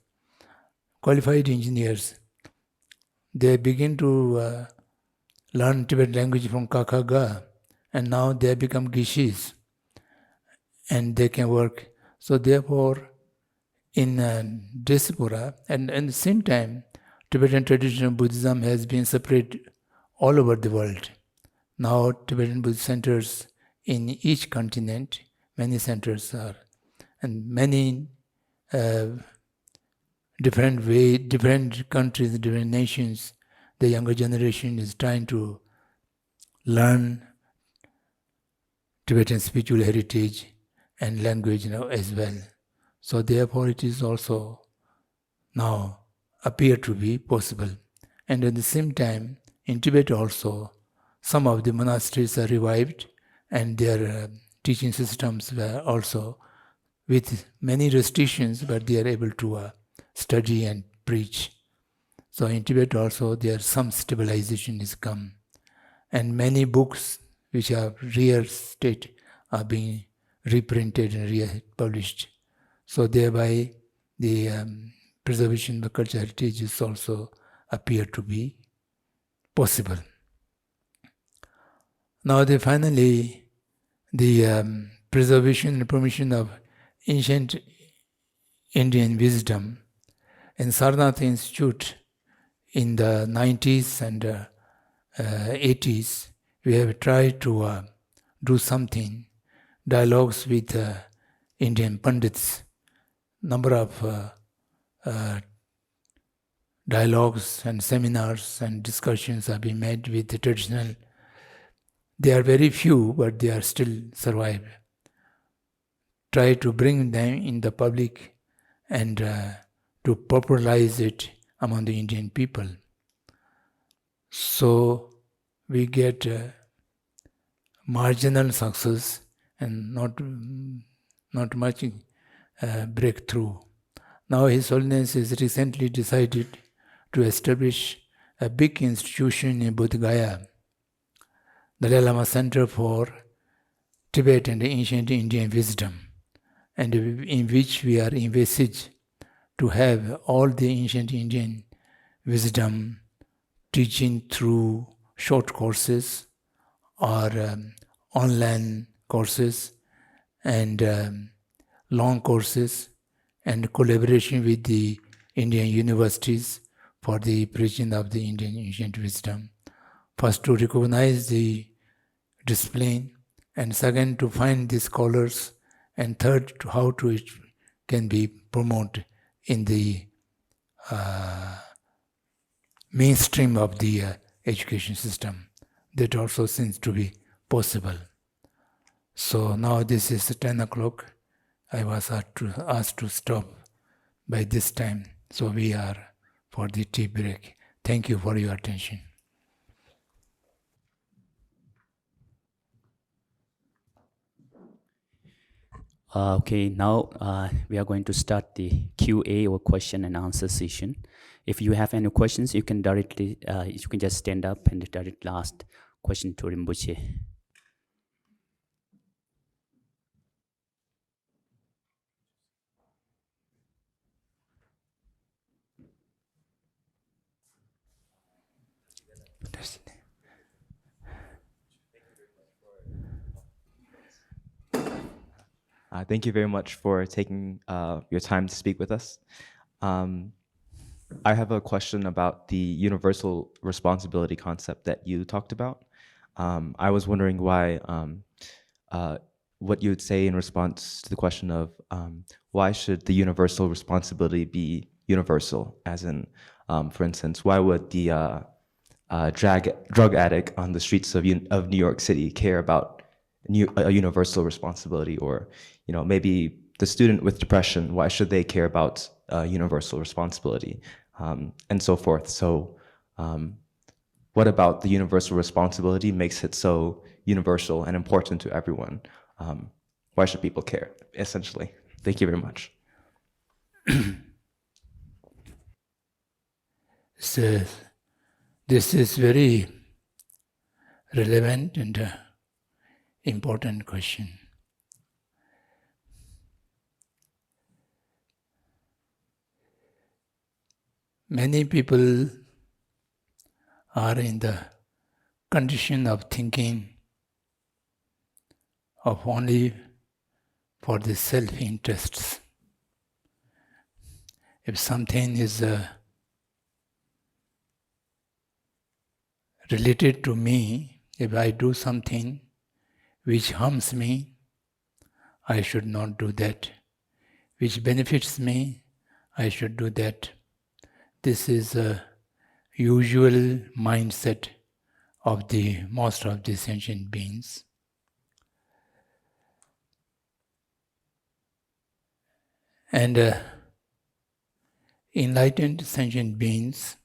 qualified engineers, they begin to learn Tibetan language from Kakaga, and now they become gishis, and they can work. So therefore, in diaspora, and at the same time, Tibetan traditional Buddhism has been spread all over the world. Now Tibetan Buddhist centers in each continent, many centers are, and many different countries, different nations, the younger generation is trying to learn Tibetan spiritual heritage and language now as well. So therefore it is also now appear to be possible. And at the same time, in Tibet also, some of the monasteries are revived, and their teaching systems were also with many restrictions, but they are able to study and preach. So in Tibet also there some stabilization is come, and many books which are rare state are being reprinted and republished. So thereby the preservation of the cultural heritage is also appear to be possible. Now finally the preservation and promotion of ancient Indian wisdom in Sarnath Institute in the 90s and 80s, we have tried to do something, dialogues with Indian Pandits. Number of dialogues and seminars and discussions have been made with the traditional. They are very few, but they are still survive. Try to bring them in the public and to popularize it among the Indian people. So we get marginal success and not much breakthrough. Now His Holiness has recently decided to establish a big institution in Bodh Gaya, Dalai Lama Center for Tibet and Ancient Indian Wisdom, and in which we are envisaged to have all the ancient Indian wisdom teaching through short courses or online courses and long courses, and collaboration with the Indian universities for the preaching of the Indian ancient wisdom. First, to recognize the discipline, and second, to find the scholars, and third, to how to it can be promoted in the mainstream of the education system. That also seems to be possible. So now this is 10 o'clock. I was asked to stop by this time. So we are for the tea break. Thank you for your attention. Okay, now we are going to start the QA or question and answer session. If you have any questions, you can directly, you can just stand up and directly ask question to Rinpoche. Thank you very much for taking your time to speak with us. I have a question about the universal responsibility concept that you talked about. I was wondering why, what you would say in response to the question of why should the universal responsibility be universal? As in, for instance, why would the drug addict on the streets of New York City care about a universal responsibility, or maybe the student with depression, why should they care about universal responsibility, and so forth. So what about the universal responsibility makes it so universal and important to everyone? Why should people care, essentially? Thank you very much. So this is very relevant and important question. Many people are in the condition of thinking of only for the self-interests. If something is related to me, if I do something which harms me, I should not do that. Which benefits me, I should do that. This is a usual mindset of the most of the sentient beings. And enlightened sentient beings,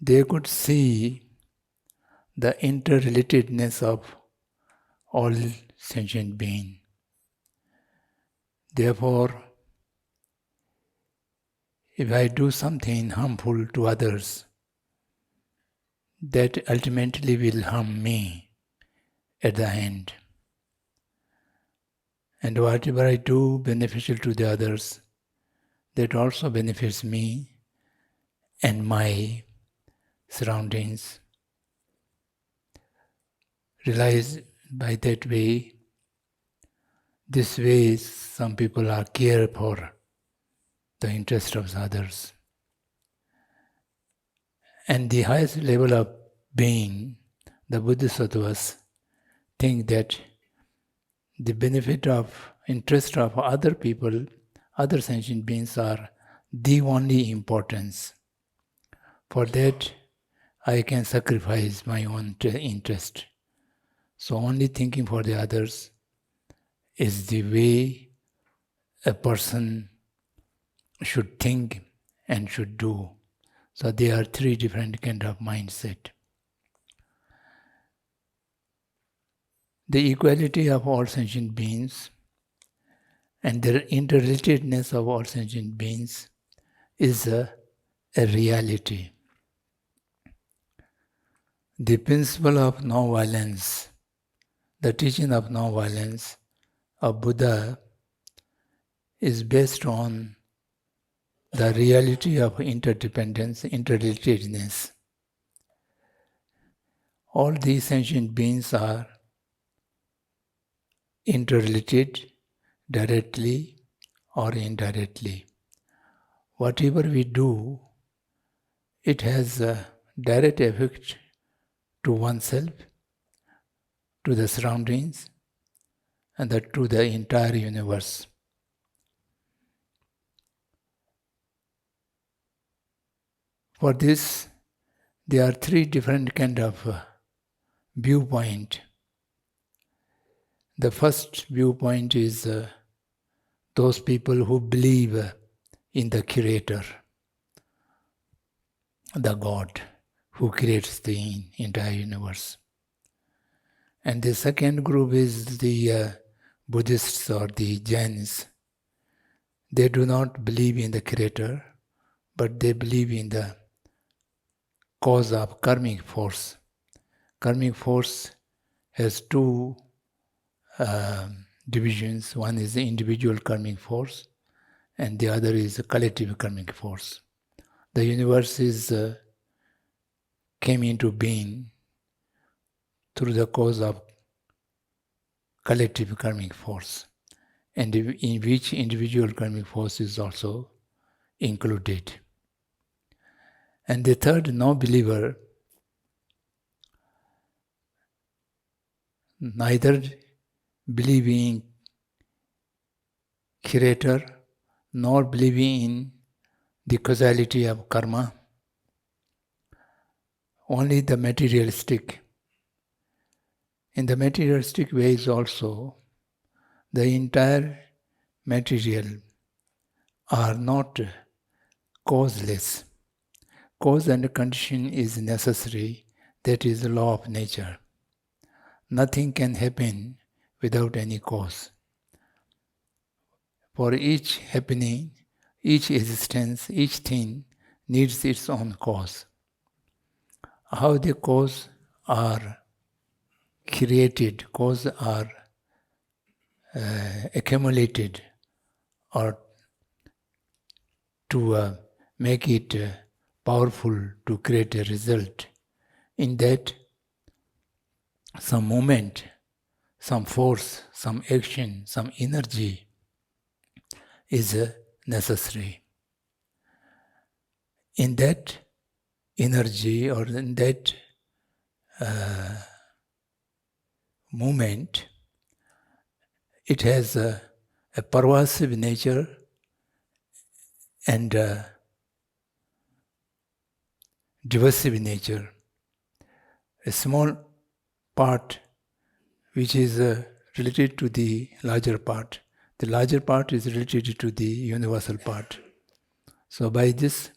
they could see the interrelatedness of all sentient beings. Therefore, if I do something harmful to others, that ultimately will harm me at the end. And whatever I do beneficial to the others, that also benefits me and my surroundings. Realize by that way, this way some people are care for the interest of others. And the highest level of being, the Bodhisattvas, think that the benefit of interest of other people, other sentient beings are the only importance. For that, I can sacrifice my own interest. So only thinking for the others is the way a person should think and should do. So there are three different kind of mindset. The equality of all sentient beings and the interrelatedness of all sentient beings is a reality. The principle of non-violence, the teaching of non-violence of Buddha is based on the reality of interdependence, interrelatedness. All these sentient beings are interrelated directly or indirectly. Whatever we do, it has a direct effect to oneself, to the surroundings, and to the entire universe. For this, there are three different kind of viewpoint. The first viewpoint is those people who believe in the Creator, the God who creates the entire universe. And the second group is the Buddhists or the Jains. They do not believe in the Creator, but they believe in the cause of karmic force. Karmic force has two divisions. One is the individual karmic force, and the other is the collective karmic force. The universe came into being through the cause of collective karmic force, and in which individual karmic force is also included. And the third, no-believer, neither believing in Creator nor believing in the causality of karma, only the materialistic. In the materialistic ways also, the entire material are not causeless. Cause and condition is necessary. That is the law of nature. Nothing can happen without any cause. For each happening, each existence, each thing needs its own cause. How the cause are created, cause are accumulated, or to make it powerful to create a result. In that, some movement, some force, some action, some energy is necessary. In that energy or in that movement, it has a pervasive nature and diversive nature. A small part which is related to the larger part. The larger part is related to the universal part. So by this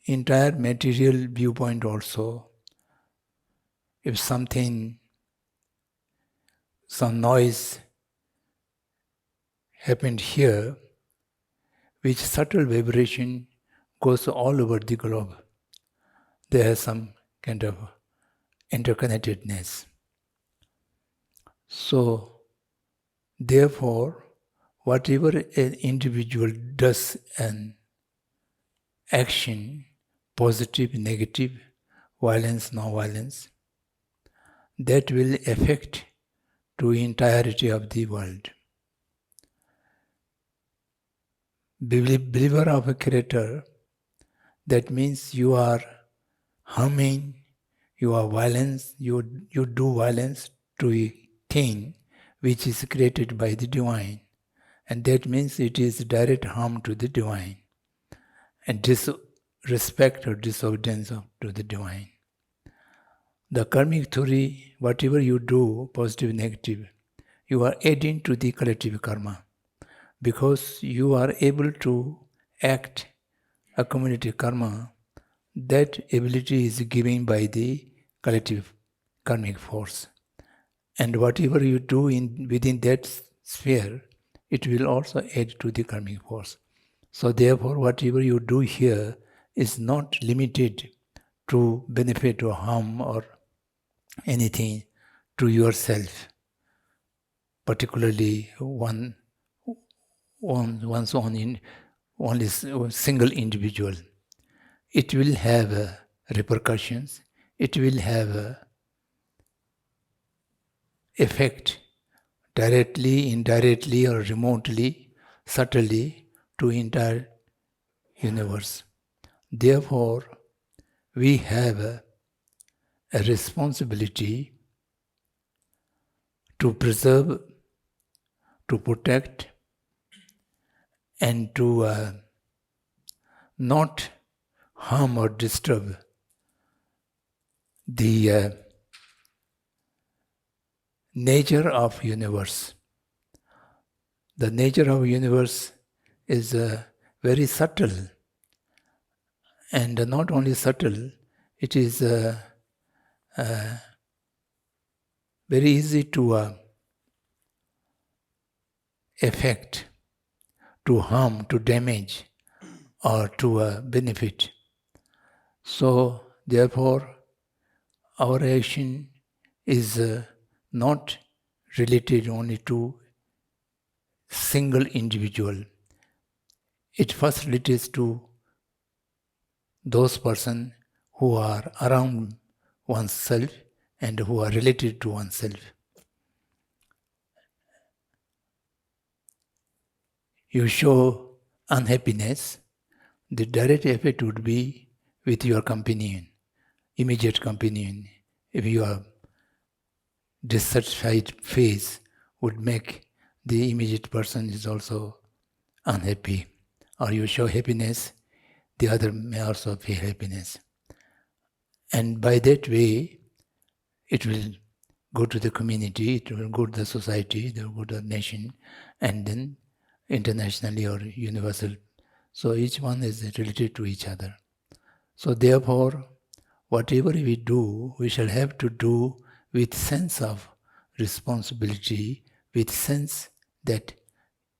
entire material viewpoint also, if some noise happened here, which subtle vibration goes all over the globe, there is some kind of interconnectedness. So, therefore, whatever an individual does an action, positive, negative, violence, non-violence, that will affect to entirety of the world. Believer of a Creator, that means you are harming, you are violence, you do violence to a thing which is created by the divine, and that means it is direct harm to the divine and disrespect or disobedience to the divine. The karmic theory, whatever you do, positive, negative, you are adding to the collective karma, because you are able to act a community karma. That ability is given by the collective karmic force. And whatever you do within that sphere, it will also add to the karmic force. So therefore, whatever you do here is not limited to benefit or harm or anything to yourself, particularly one's own only single individual. It will have repercussions. It will have effect directly, indirectly, or remotely, subtly to entire universe. Therefore, we have a responsibility to preserve, to protect, and to not harm or disturb the nature of universe. The nature of universe is very subtle, and not only subtle, it is very easy to affect, to harm, to damage, or to benefit. So, therefore, our action is not related only to single individual. It first relates to those persons who are around oneself and who are related to oneself. You show unhappiness, the direct effect would be with your companion, immediate companion. If you are dissatisfied phase would make the immediate person is also unhappy. Or you show happiness, the other may also feel happiness. And by that way, it will go to the community, it will go to the society, it will go to the nation, and then internationally or universal. So each one is related to each other. So therefore, whatever we do, we shall have to do with sense of responsibility, with sense that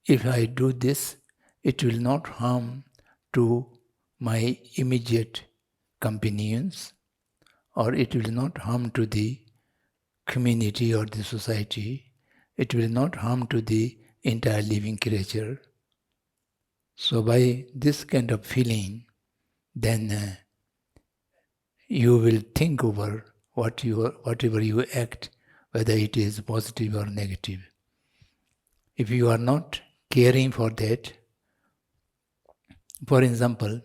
if I do this, it will not harm to my immediate companions, or it will not harm to the community or the society. It will not harm to the entire living creature. So by this kind of feeling, then you will think over whatever you act, whether it is positive or negative. If you are not caring for that, for example,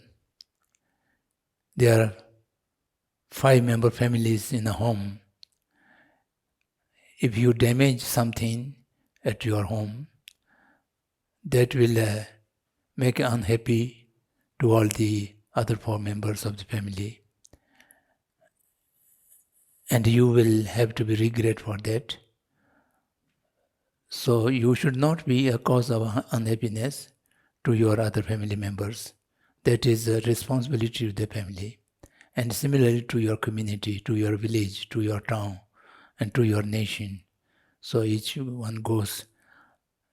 there are 5-member families in a home. If you damage something at your home, that will make unhappy to all the other 4 members of the family. And you will have to be regret for that. So you should not be a cause of unhappiness to your other family members. That is a responsibility of the family. And similarly to your community, to your village, to your town, and to your nation. So each one goes.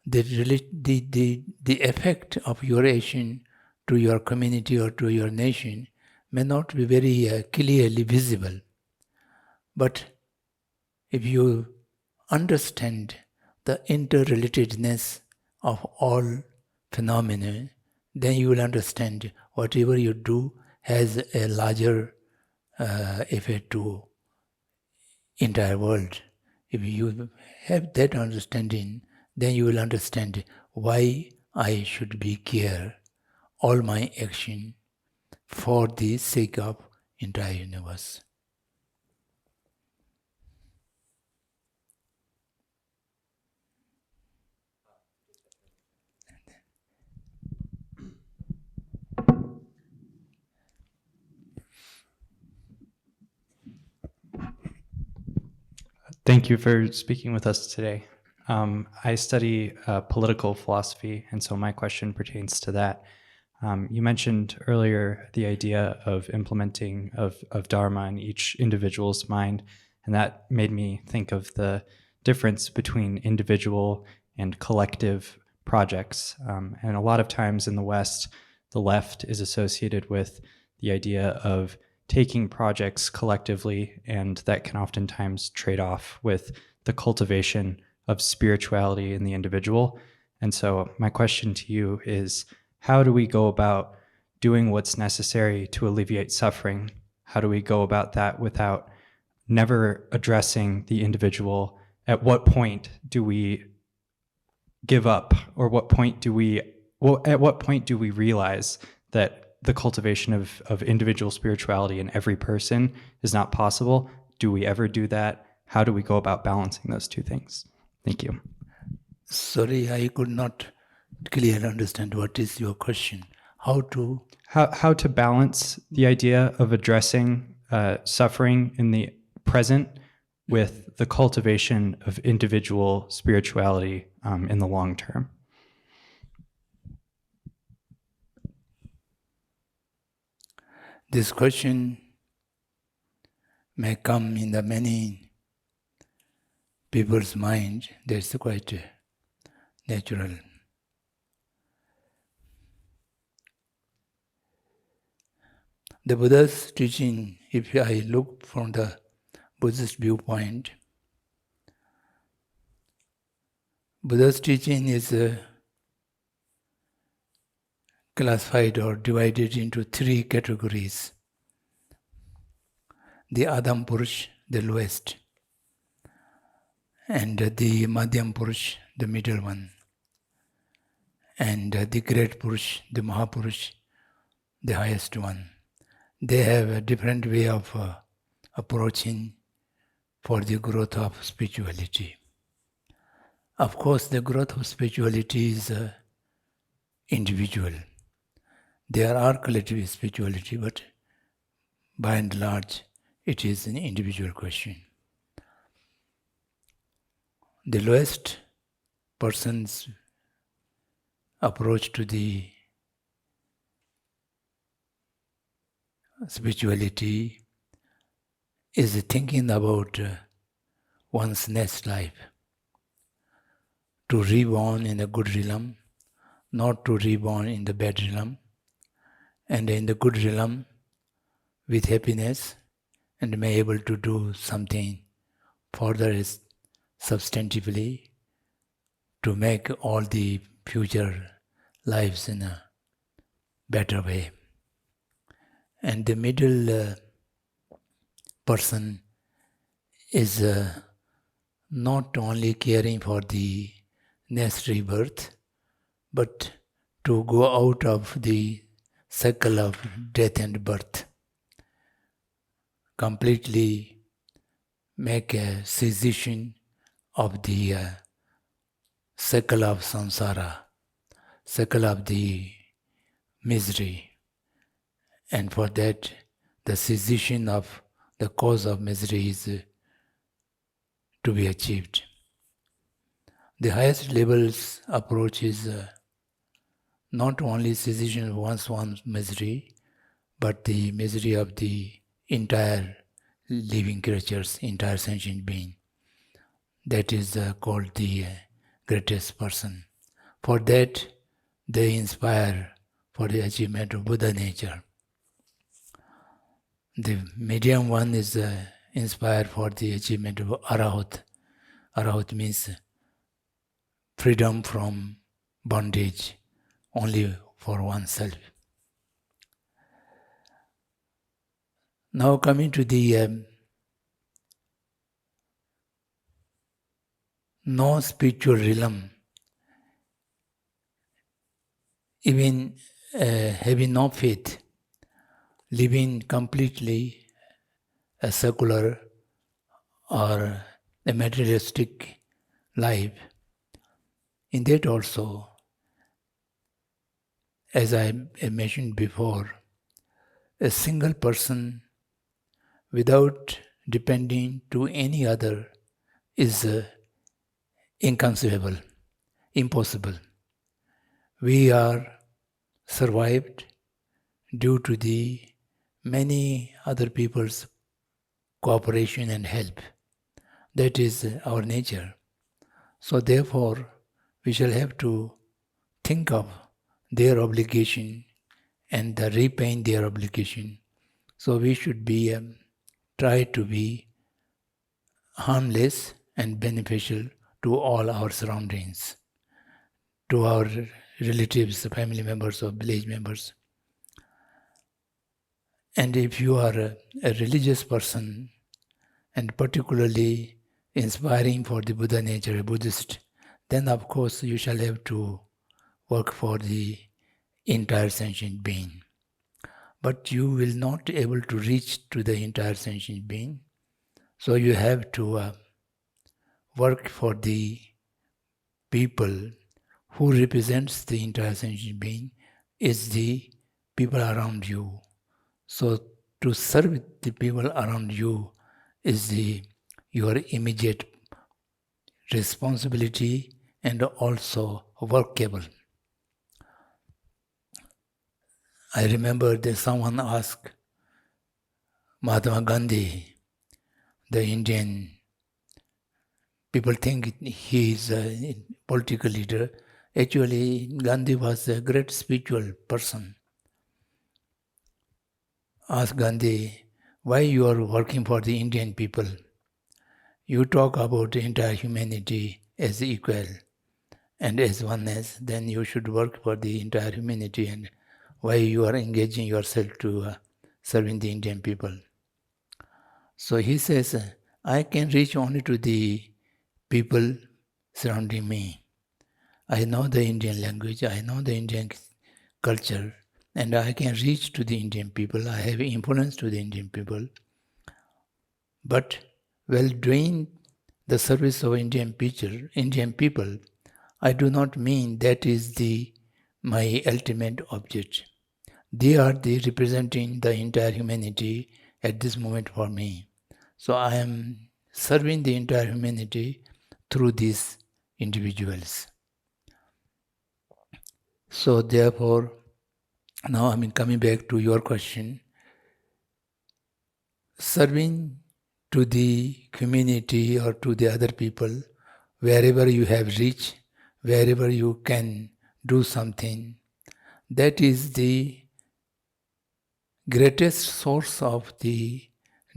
The effect of your action to your community or to your nation may not be very clearly visible. But if you understand the interrelatedness of all phenomena, then you will understand whatever you do has a larger effect to entire world. If you have that understanding, then you will understand why I should be care all my action for the sake of entire universe. Thank you for speaking with us today. I study political philosophy, and so my question pertains to that. You mentioned earlier the idea of implementing of Dharma in each individual's mind, and that made me think of the difference between individual and collective projects. And a lot of times in the West, the left is associated with the idea of taking projects collectively, and that can oftentimes trade off with the cultivation of spirituality in the individual. And so my question to you is, how do we go about doing what's necessary to alleviate suffering? How do we go about that without never addressing the individual? At what point do we give up, or at what point do we realize that the cultivation of individual spirituality in every person is not possible? Do we ever do that? How do we go about balancing those two things? Thank you. Sorry, I could not clearly understand what is your question. How to balance the idea of addressing suffering in the present with the cultivation of individual spirituality in the long term. This question may come in the many people's mind. That's quite natural. The Buddha's teaching, if I look from the Buddhist viewpoint, Buddha's teaching is classified or divided into 3 categories. The Adam Purush, the lowest, and the Madhyam Purush, the middle one, and the Great Purush, the Mahapurush, the highest one. They have a different way of approaching for the growth of spirituality. Of course, the growth of spirituality is individual. There are collective spirituality, but by and large, it is an individual question. the lowest person's approach to the spirituality is thinking about one's next life, to reborn in the good realm, not to reborn in the bad realm, and in the good realm with happiness, and may able to do something further substantively to make all the future lives in a better way. And the middle person is not only caring for the next rebirth, but to go out of the cycle of death and birth, completely make a cessation of the cycle of samsara, cycle of the misery. And for that, the cessation of the cause of misery is to be achieved. The highest levels approach is not only cessation of one's misery, but the misery of the entire living creatures, entire sentient being. That is called the greatest person. For that, they inspire for the achievement of Buddha nature. The medium one is inspired for the achievement of Arahat. Arahat means freedom from bondage only for oneself. Now coming to the non-spiritual realm, even having no faith, living completely a secular or a materialistic life, in that also, as I mentioned before, a single person without depending to any other is inconceivable, impossible. We are survived due to the many other people's cooperation and help. That is our nature. So therefore, we shall have to think of their obligation and repaying their obligation. So we should be try to be harmless and beneficial to all our surroundings, to our relatives, family members or village members. And if you are a religious person and particularly inspiring for the Buddha nature, a Buddhist, then of course you shall have to work for the entire sentient being. But you will not be able to reach to the entire sentient being. So you have to work for the people who represents the entire sentient being is the people around you. So to serve the people around you is your immediate responsibility and also workable. I remember that someone asked Mahatma Gandhi, the Indian, people think he is a political leader. Actually, Gandhi was a great spiritual person. Ask Gandhi, why you are working for the Indian people? You talk about the entire humanity as equal and as oneness, then you should work for the entire humanity, and why you are engaging yourself to serving the Indian people. So he says, I can reach only to the people surrounding me. I know the Indian language, I know the Indian culture, and I can reach to the Indian people. I have influence to the Indian people. But while doing the service of Indian people, I do not mean that is my ultimate object. They are representing the entire humanity at this moment for me. So I am serving the entire humanity through these individuals. So therefore, now coming back to your question, serving to the community or to the other people, wherever you have reached, wherever you can do something, that is the greatest source of the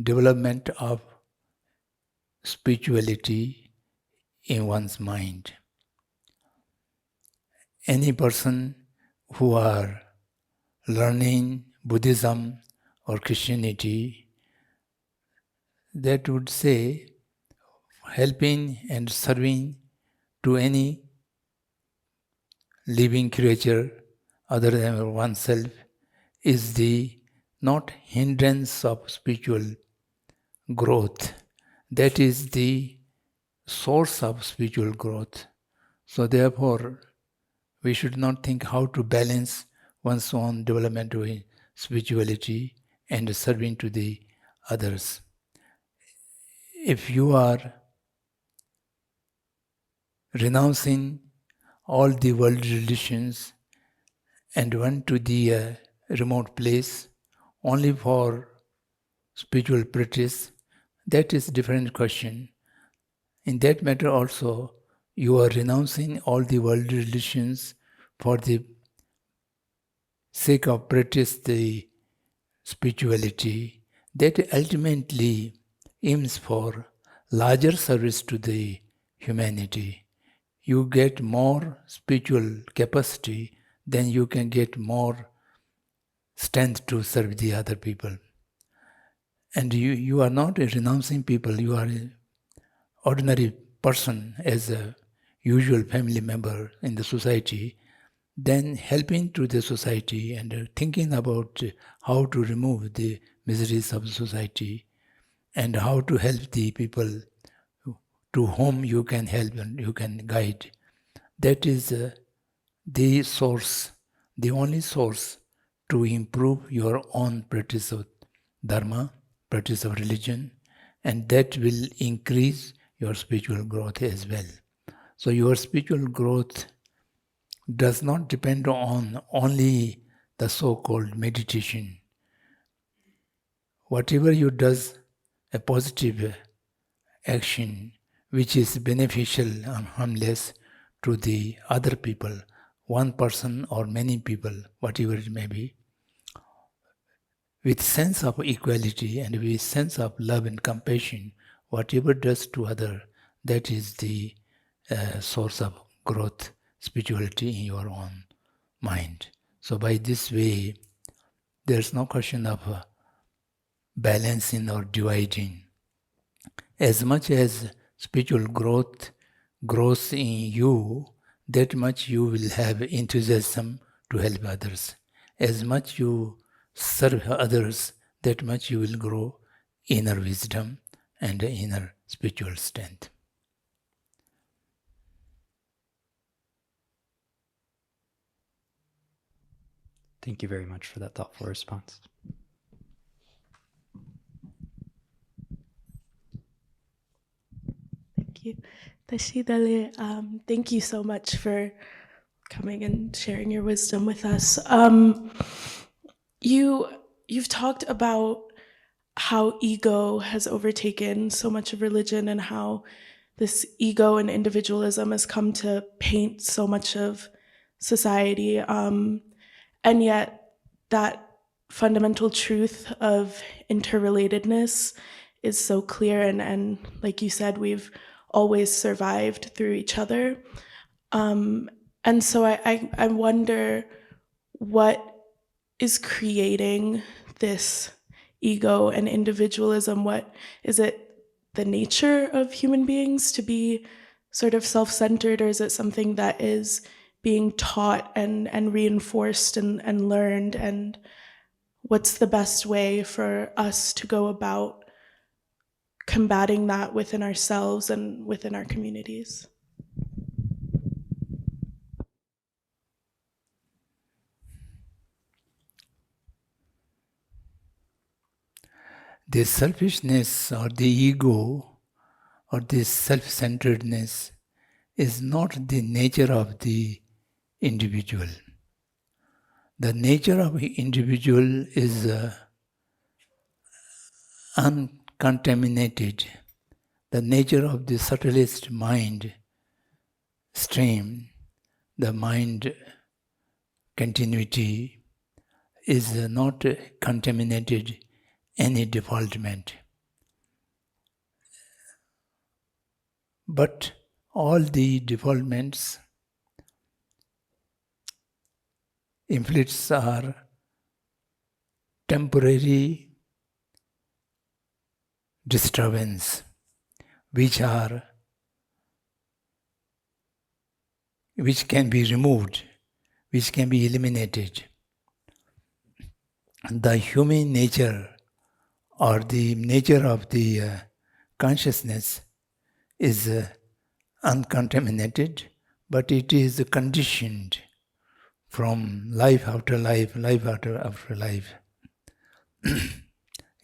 development of spirituality in one's mind. Any person who are learning Buddhism or Christianity, that would say helping and serving to any living creature other than oneself is the not hindrance of spiritual growth. That is the source of spiritual growth. So therefore, we should not think how to balance one's own development with spirituality and serving to the others. If you are renouncing all the world religions and went to the remote place only for spiritual practice, that is a different question. In that matter also, you are renouncing all the world religions for the sake of practice the spirituality that ultimately aims for larger service to the humanity. You get more spiritual capacity, then you can get more strength to serve the other people. And you are not renouncing people, you are an ordinary person as a usual family member in the society, then helping to the society and thinking about how to remove the miseries of society and how to help the people to whom you can help and you can guide. That is the source, the only source to improve your own practice of dharma, practice of religion, and that will increase your spiritual growth as well. So your spiritual growth does not depend on only the so-called meditation. Whatever you does, a positive action which is beneficial and harmless to the other people, one person or many people, whatever it may be, with sense of equality and with sense of love and compassion, whatever does to other, that is the source of growth, spirituality in your own mind. So by this way, there's no question of balancing or dividing. As much as spiritual growth grows in you, that much you will have enthusiasm to help others. As much you serve others, that much you will grow inner wisdom and inner spiritual strength. Thank you very much for that thoughtful response. Thank you. Tashi Dale, thank you so much for coming and sharing your wisdom with us. You've talked about how ego has overtaken so much of religion and how this ego and individualism has come to paint so much of society. And yet that fundamental truth of interrelatedness is so clear. And like you said, we've always survived through each other. And so I wonder what is creating this ego and individualism. What is it, the nature of human beings to be sort of self-centered, or is it something that is being taught and reinforced and learned? And what's the best way for us to go about combating that within ourselves and within our communities? The selfishness or the ego or this self-centeredness is not the nature of the individual. The nature of the individual is uncontaminated. The nature of the subtlest mind stream, the mind continuity, is not contaminated any defaultment. But all the defaultments, inflicts are temporary disturbance, which can be removed, which can be eliminated. The human nature or the nature of the consciousness is uncontaminated, but it is conditioned from life after life, life after life.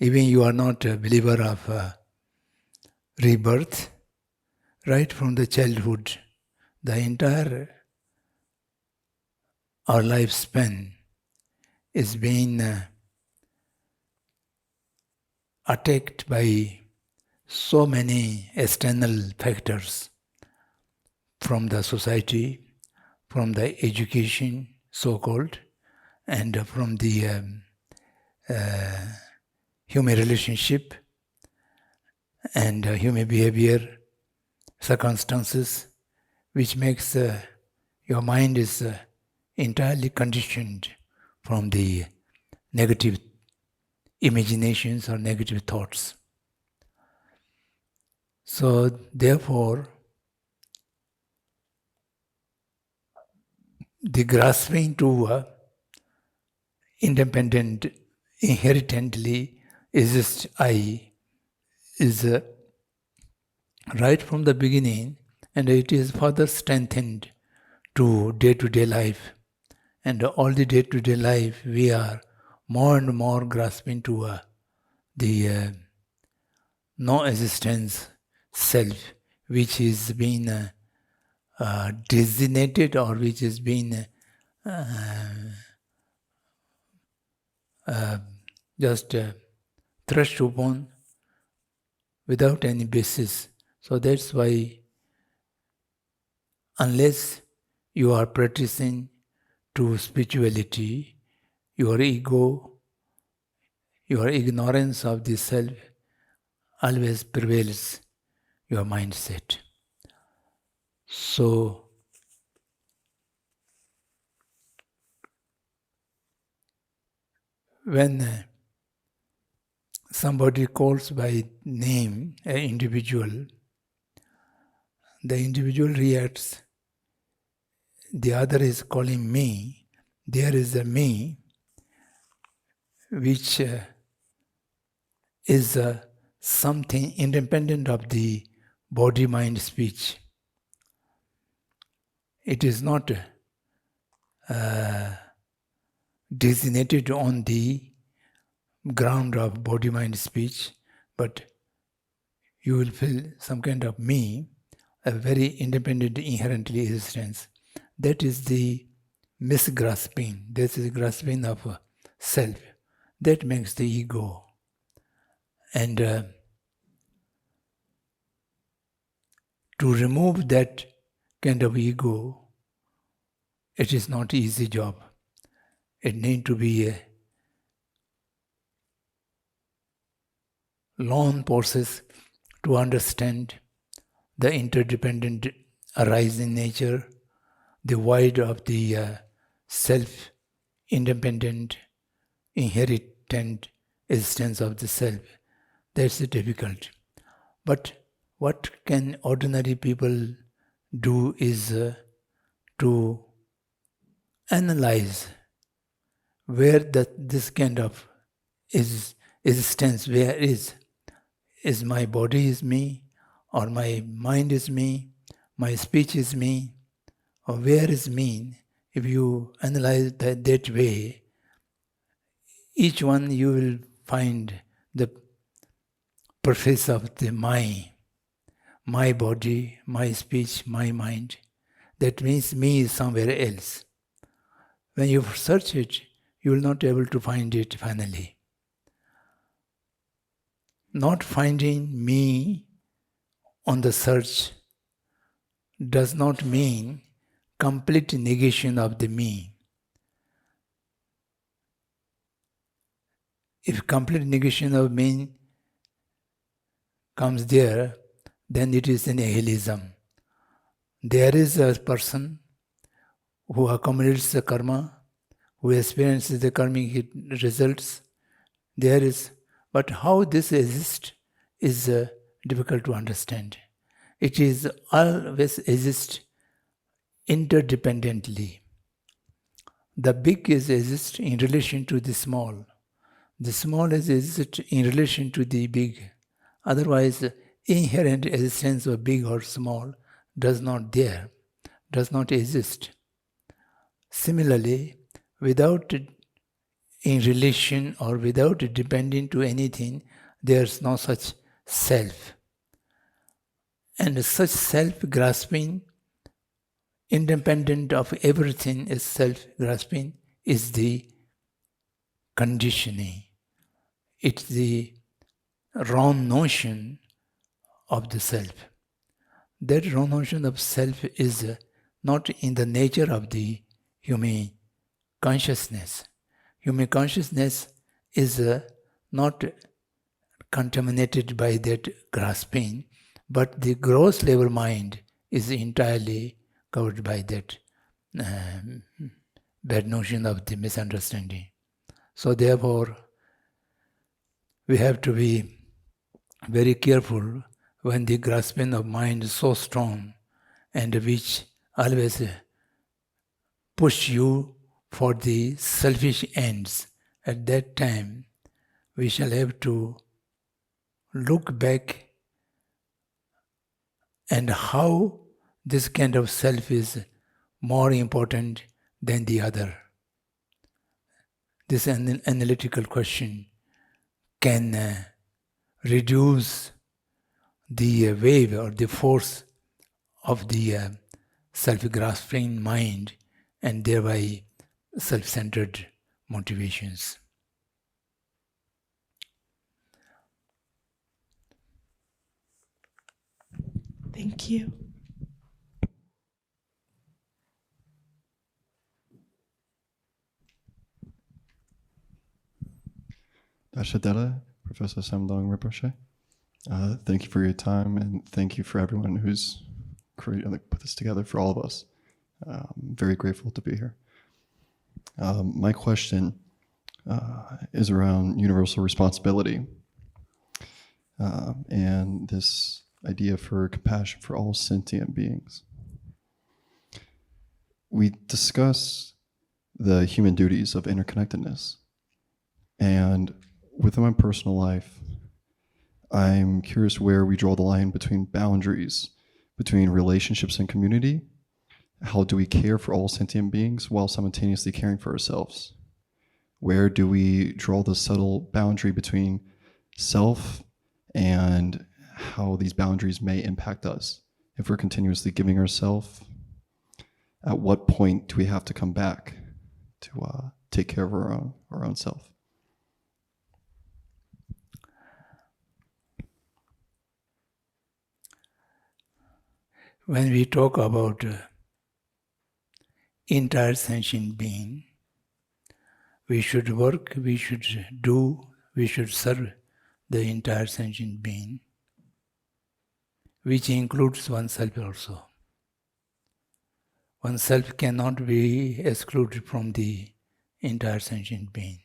Even you are not a believer of rebirth, right from the childhood, the entire our lifespan is being attacked by so many external factors, from the society, from the education, so-called, and from the human relationship and human behavior, circumstances, which makes your mind is entirely conditioned from the negative imaginations or negative thoughts. So therefore, the grasping to independent, inherently exist I is right from the beginning, and it is further strengthened to day-to-day life. And all the day-to-day life, we are more and more grasping to the no-existence self, which is being designated or which is being just thrust upon without any basis. So that's why, unless you are practicing to spirituality, your ego, your ignorance of the self always prevails your mindset. So, when somebody calls by name an individual, the individual reacts, the other is calling me, there is a me which is something independent of the body, mind, speech. It is not designated on the ground of body, mind, speech, but you will feel some kind of me, a very independent, inherently existence. That is the misgrasping. That is grasping of self. That makes the ego. And to remove that kind of ego, it is not an easy job. It needs to be a long process to understand the interdependent arising nature, the void of the self-independent, inherent existence of the self. That's difficult. But what can ordinary people do is to analyze where this kind of existence, where is my body is me, or my mind is me, my speech is me, or where is me? If you analyze that way, each one you will find the purpose of the my my body, my speech, my mind. That means me is somewhere else. When you search it, you will not be able to find it finally. Not finding me on the search does not mean complete negation of the me. If complete negation of me comes there, then it is an nihilism. There is a person who accumulates the karma, who experiences the karmic results. There is, but how this exists is difficult to understand. It is always exists interdependently. The big is exist in relation to the small. The small is exist in relation to the big. Otherwise, inherent existence of big or small does not exist. Similarly, without in relation or without depending to anything, there is no such self. And such self-grasping, independent of everything, is self-grasping, is the conditioning. It's the wrong notion of the self. That wrong notion of self is not in the nature of the human consciousness. Human consciousness is not contaminated by that grasping, but the gross level mind is entirely covered by that bad notion of the misunderstanding. So therefore, we have to be very careful when the grasping of mind is so strong and which always push you for the selfish ends. At that time, we shall have to look back and how this kind of self is more important than the other. This analytical question can reduce the wave or the force of the self-grasping mind and thereby self-centered motivations. Thank you. Dasha Dela, Professor Samdhong Rinpoche. Thank you for your time, and thank you for everyone who's put this together for all of us. I'm very grateful to be here. My question is around universal responsibility and this idea for compassion for all sentient beings. We discuss the human duties of interconnectedness, and within my personal life, I'm curious where we draw the line between boundaries, between relationships and community. How do we care for all sentient beings while simultaneously caring for ourselves? Where do we draw the subtle boundary between self and how these boundaries may impact us? If we're continuously giving ourselves, at what point do we have to come back to take care of our own self? When we talk about entire sentient being, we should work, we should do, we should serve the entire sentient being, which includes oneself also. Oneself cannot be excluded from the entire sentient being.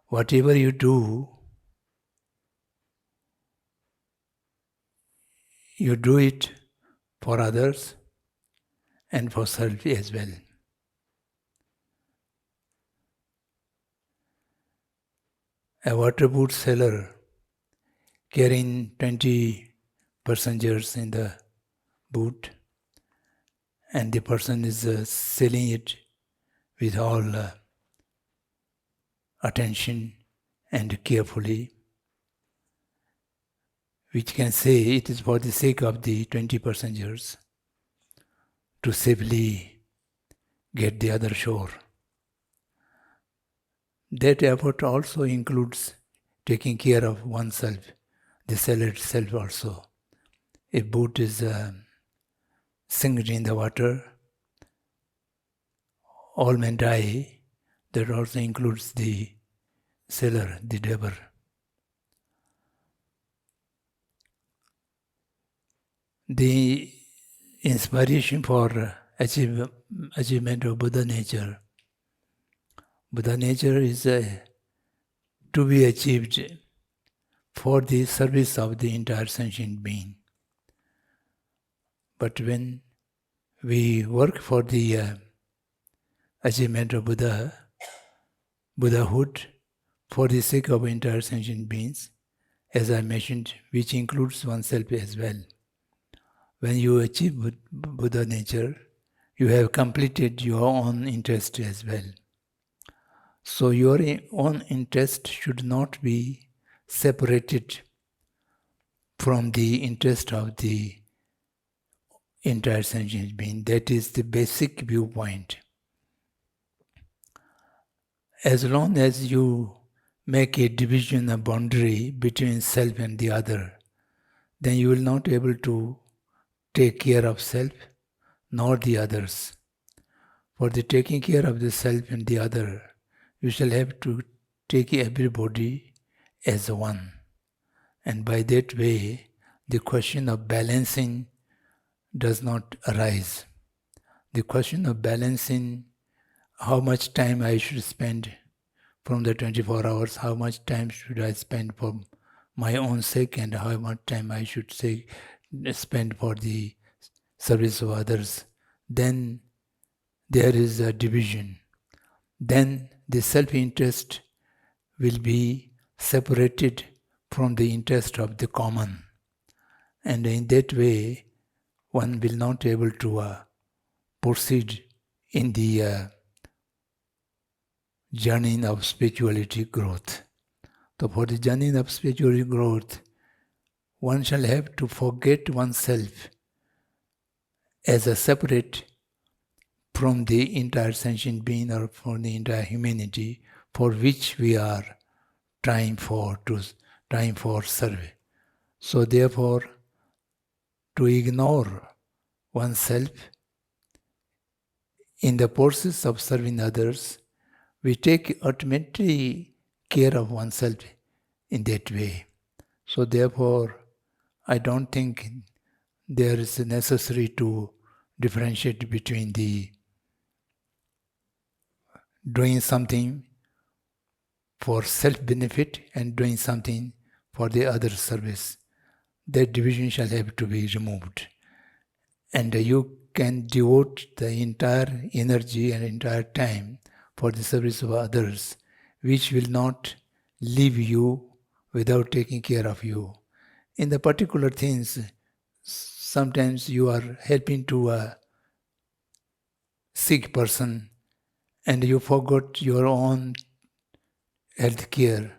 Whatever you do it for others and for self as well. A water boat sailor carrying 20 passengers in the boat, and the person is sailing it with all attention and carefully. which can say it is for the sake of the 20 passengers to safely get the other shore. That effort also includes taking care of oneself, the cell itself also. If boat is sink in the water, all men die. That also includes the sailor, the diver. The inspiration for achievement of Buddha nature. Buddha nature is to be achieved for the service of the entire sentient being. But when we work for the achievement of Buddhahood, for the sake of entire sentient beings, as I mentioned, which includes oneself as well. When you achieve Buddha nature, you have completed your own interest as well. So your own interest should not be separated from the interest of the entire sentient being. That is the basic viewpoint. As long as you make a division, a boundary between self and the other, then you will not be able to take care of self nor the others. For the taking care of the self and the other, you shall have to take everybody as one. And by that way, the question of balancing does not arise. The question of balancing how much time I should spend from the 24 hours, how much time should I spend for my own sake, and how much time I should spend for the service of others, then there is a division. Then the self-interest will be separated from the interest of the common. And in that way, one will not be able to proceed in the journey of spirituality growth. So for the journey of spirituality growth, one shall have to forget oneself as a separate from the entire sentient being or from the entire humanity for which we are trying for survey. So therefore, to ignore oneself in the process of serving others, we take ultimately care of oneself in that way. So therefore, I don't think there is necessary to differentiate between the doing something for self-benefit and doing something for the other service. That division shall have to be removed. And you can devote the entire energy and entire time for the service of others, which will not leave you without taking care of you. In the particular things, sometimes you are helping to a sick person and you forgot your own health care.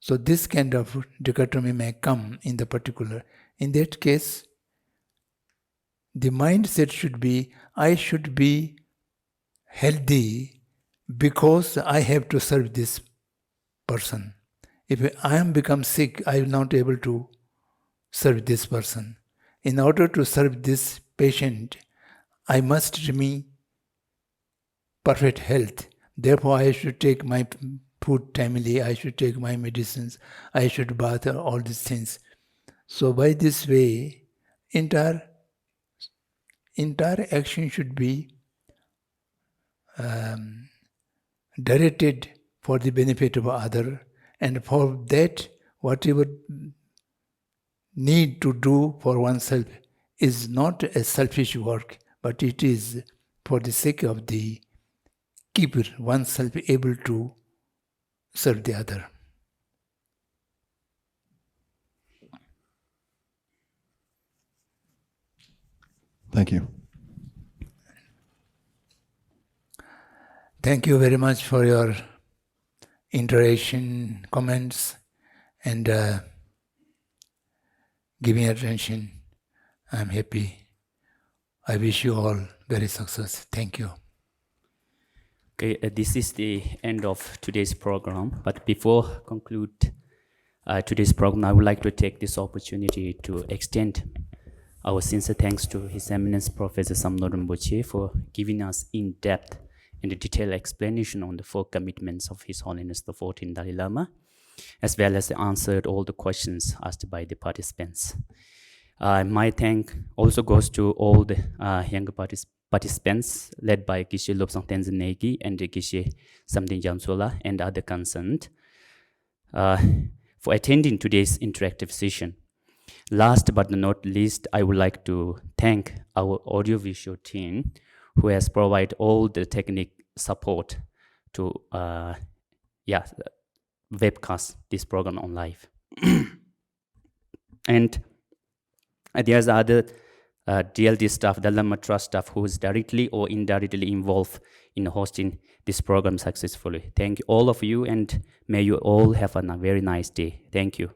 So this kind of dichotomy may come in the particular. In that case, the mindset should be, I should be healthy because I have to serve this person. If I am become sick, I will not be able to serve this person. In order to serve this patient, I must remain perfect health. Therefore, I should take my food timely, I should take my medicines, I should bath, all these things. So by this way, entire action should be directed for the benefit of other, and for that, whatever need to do for oneself is not a selfish work, but it is for the sake of the keeper, oneself able to serve the other. Thank you. Thank you very much for your interaction, comments, and giving attention. I'm happy. I wish you all very success. Thank you. Okay, this is the end of today's program. But before conclude today's program, I would like to take this opportunity to extend our sincere thanks to His Eminence Professor Samdhong Rinpoche for giving us in-depth and detailed explanation on the 4 commitments of His Holiness the 14th Dalai Lama, as well as answered all the questions asked by the participants. My thank also goes to all the younger participants led by Geshe Lobsang Tenzin Negi and Geshe Samdhong Dharamsala and other concerned for attending today's interactive session. Last but not least, I would like to thank our audiovisual team who has provided all the technical support to webcast this program on live. And there's other DLD staff, Dalai Lama Trust staff, who is directly or indirectly involved in hosting this program successfully. Thank you, all of you, and may you all have a very nice day. Thank you.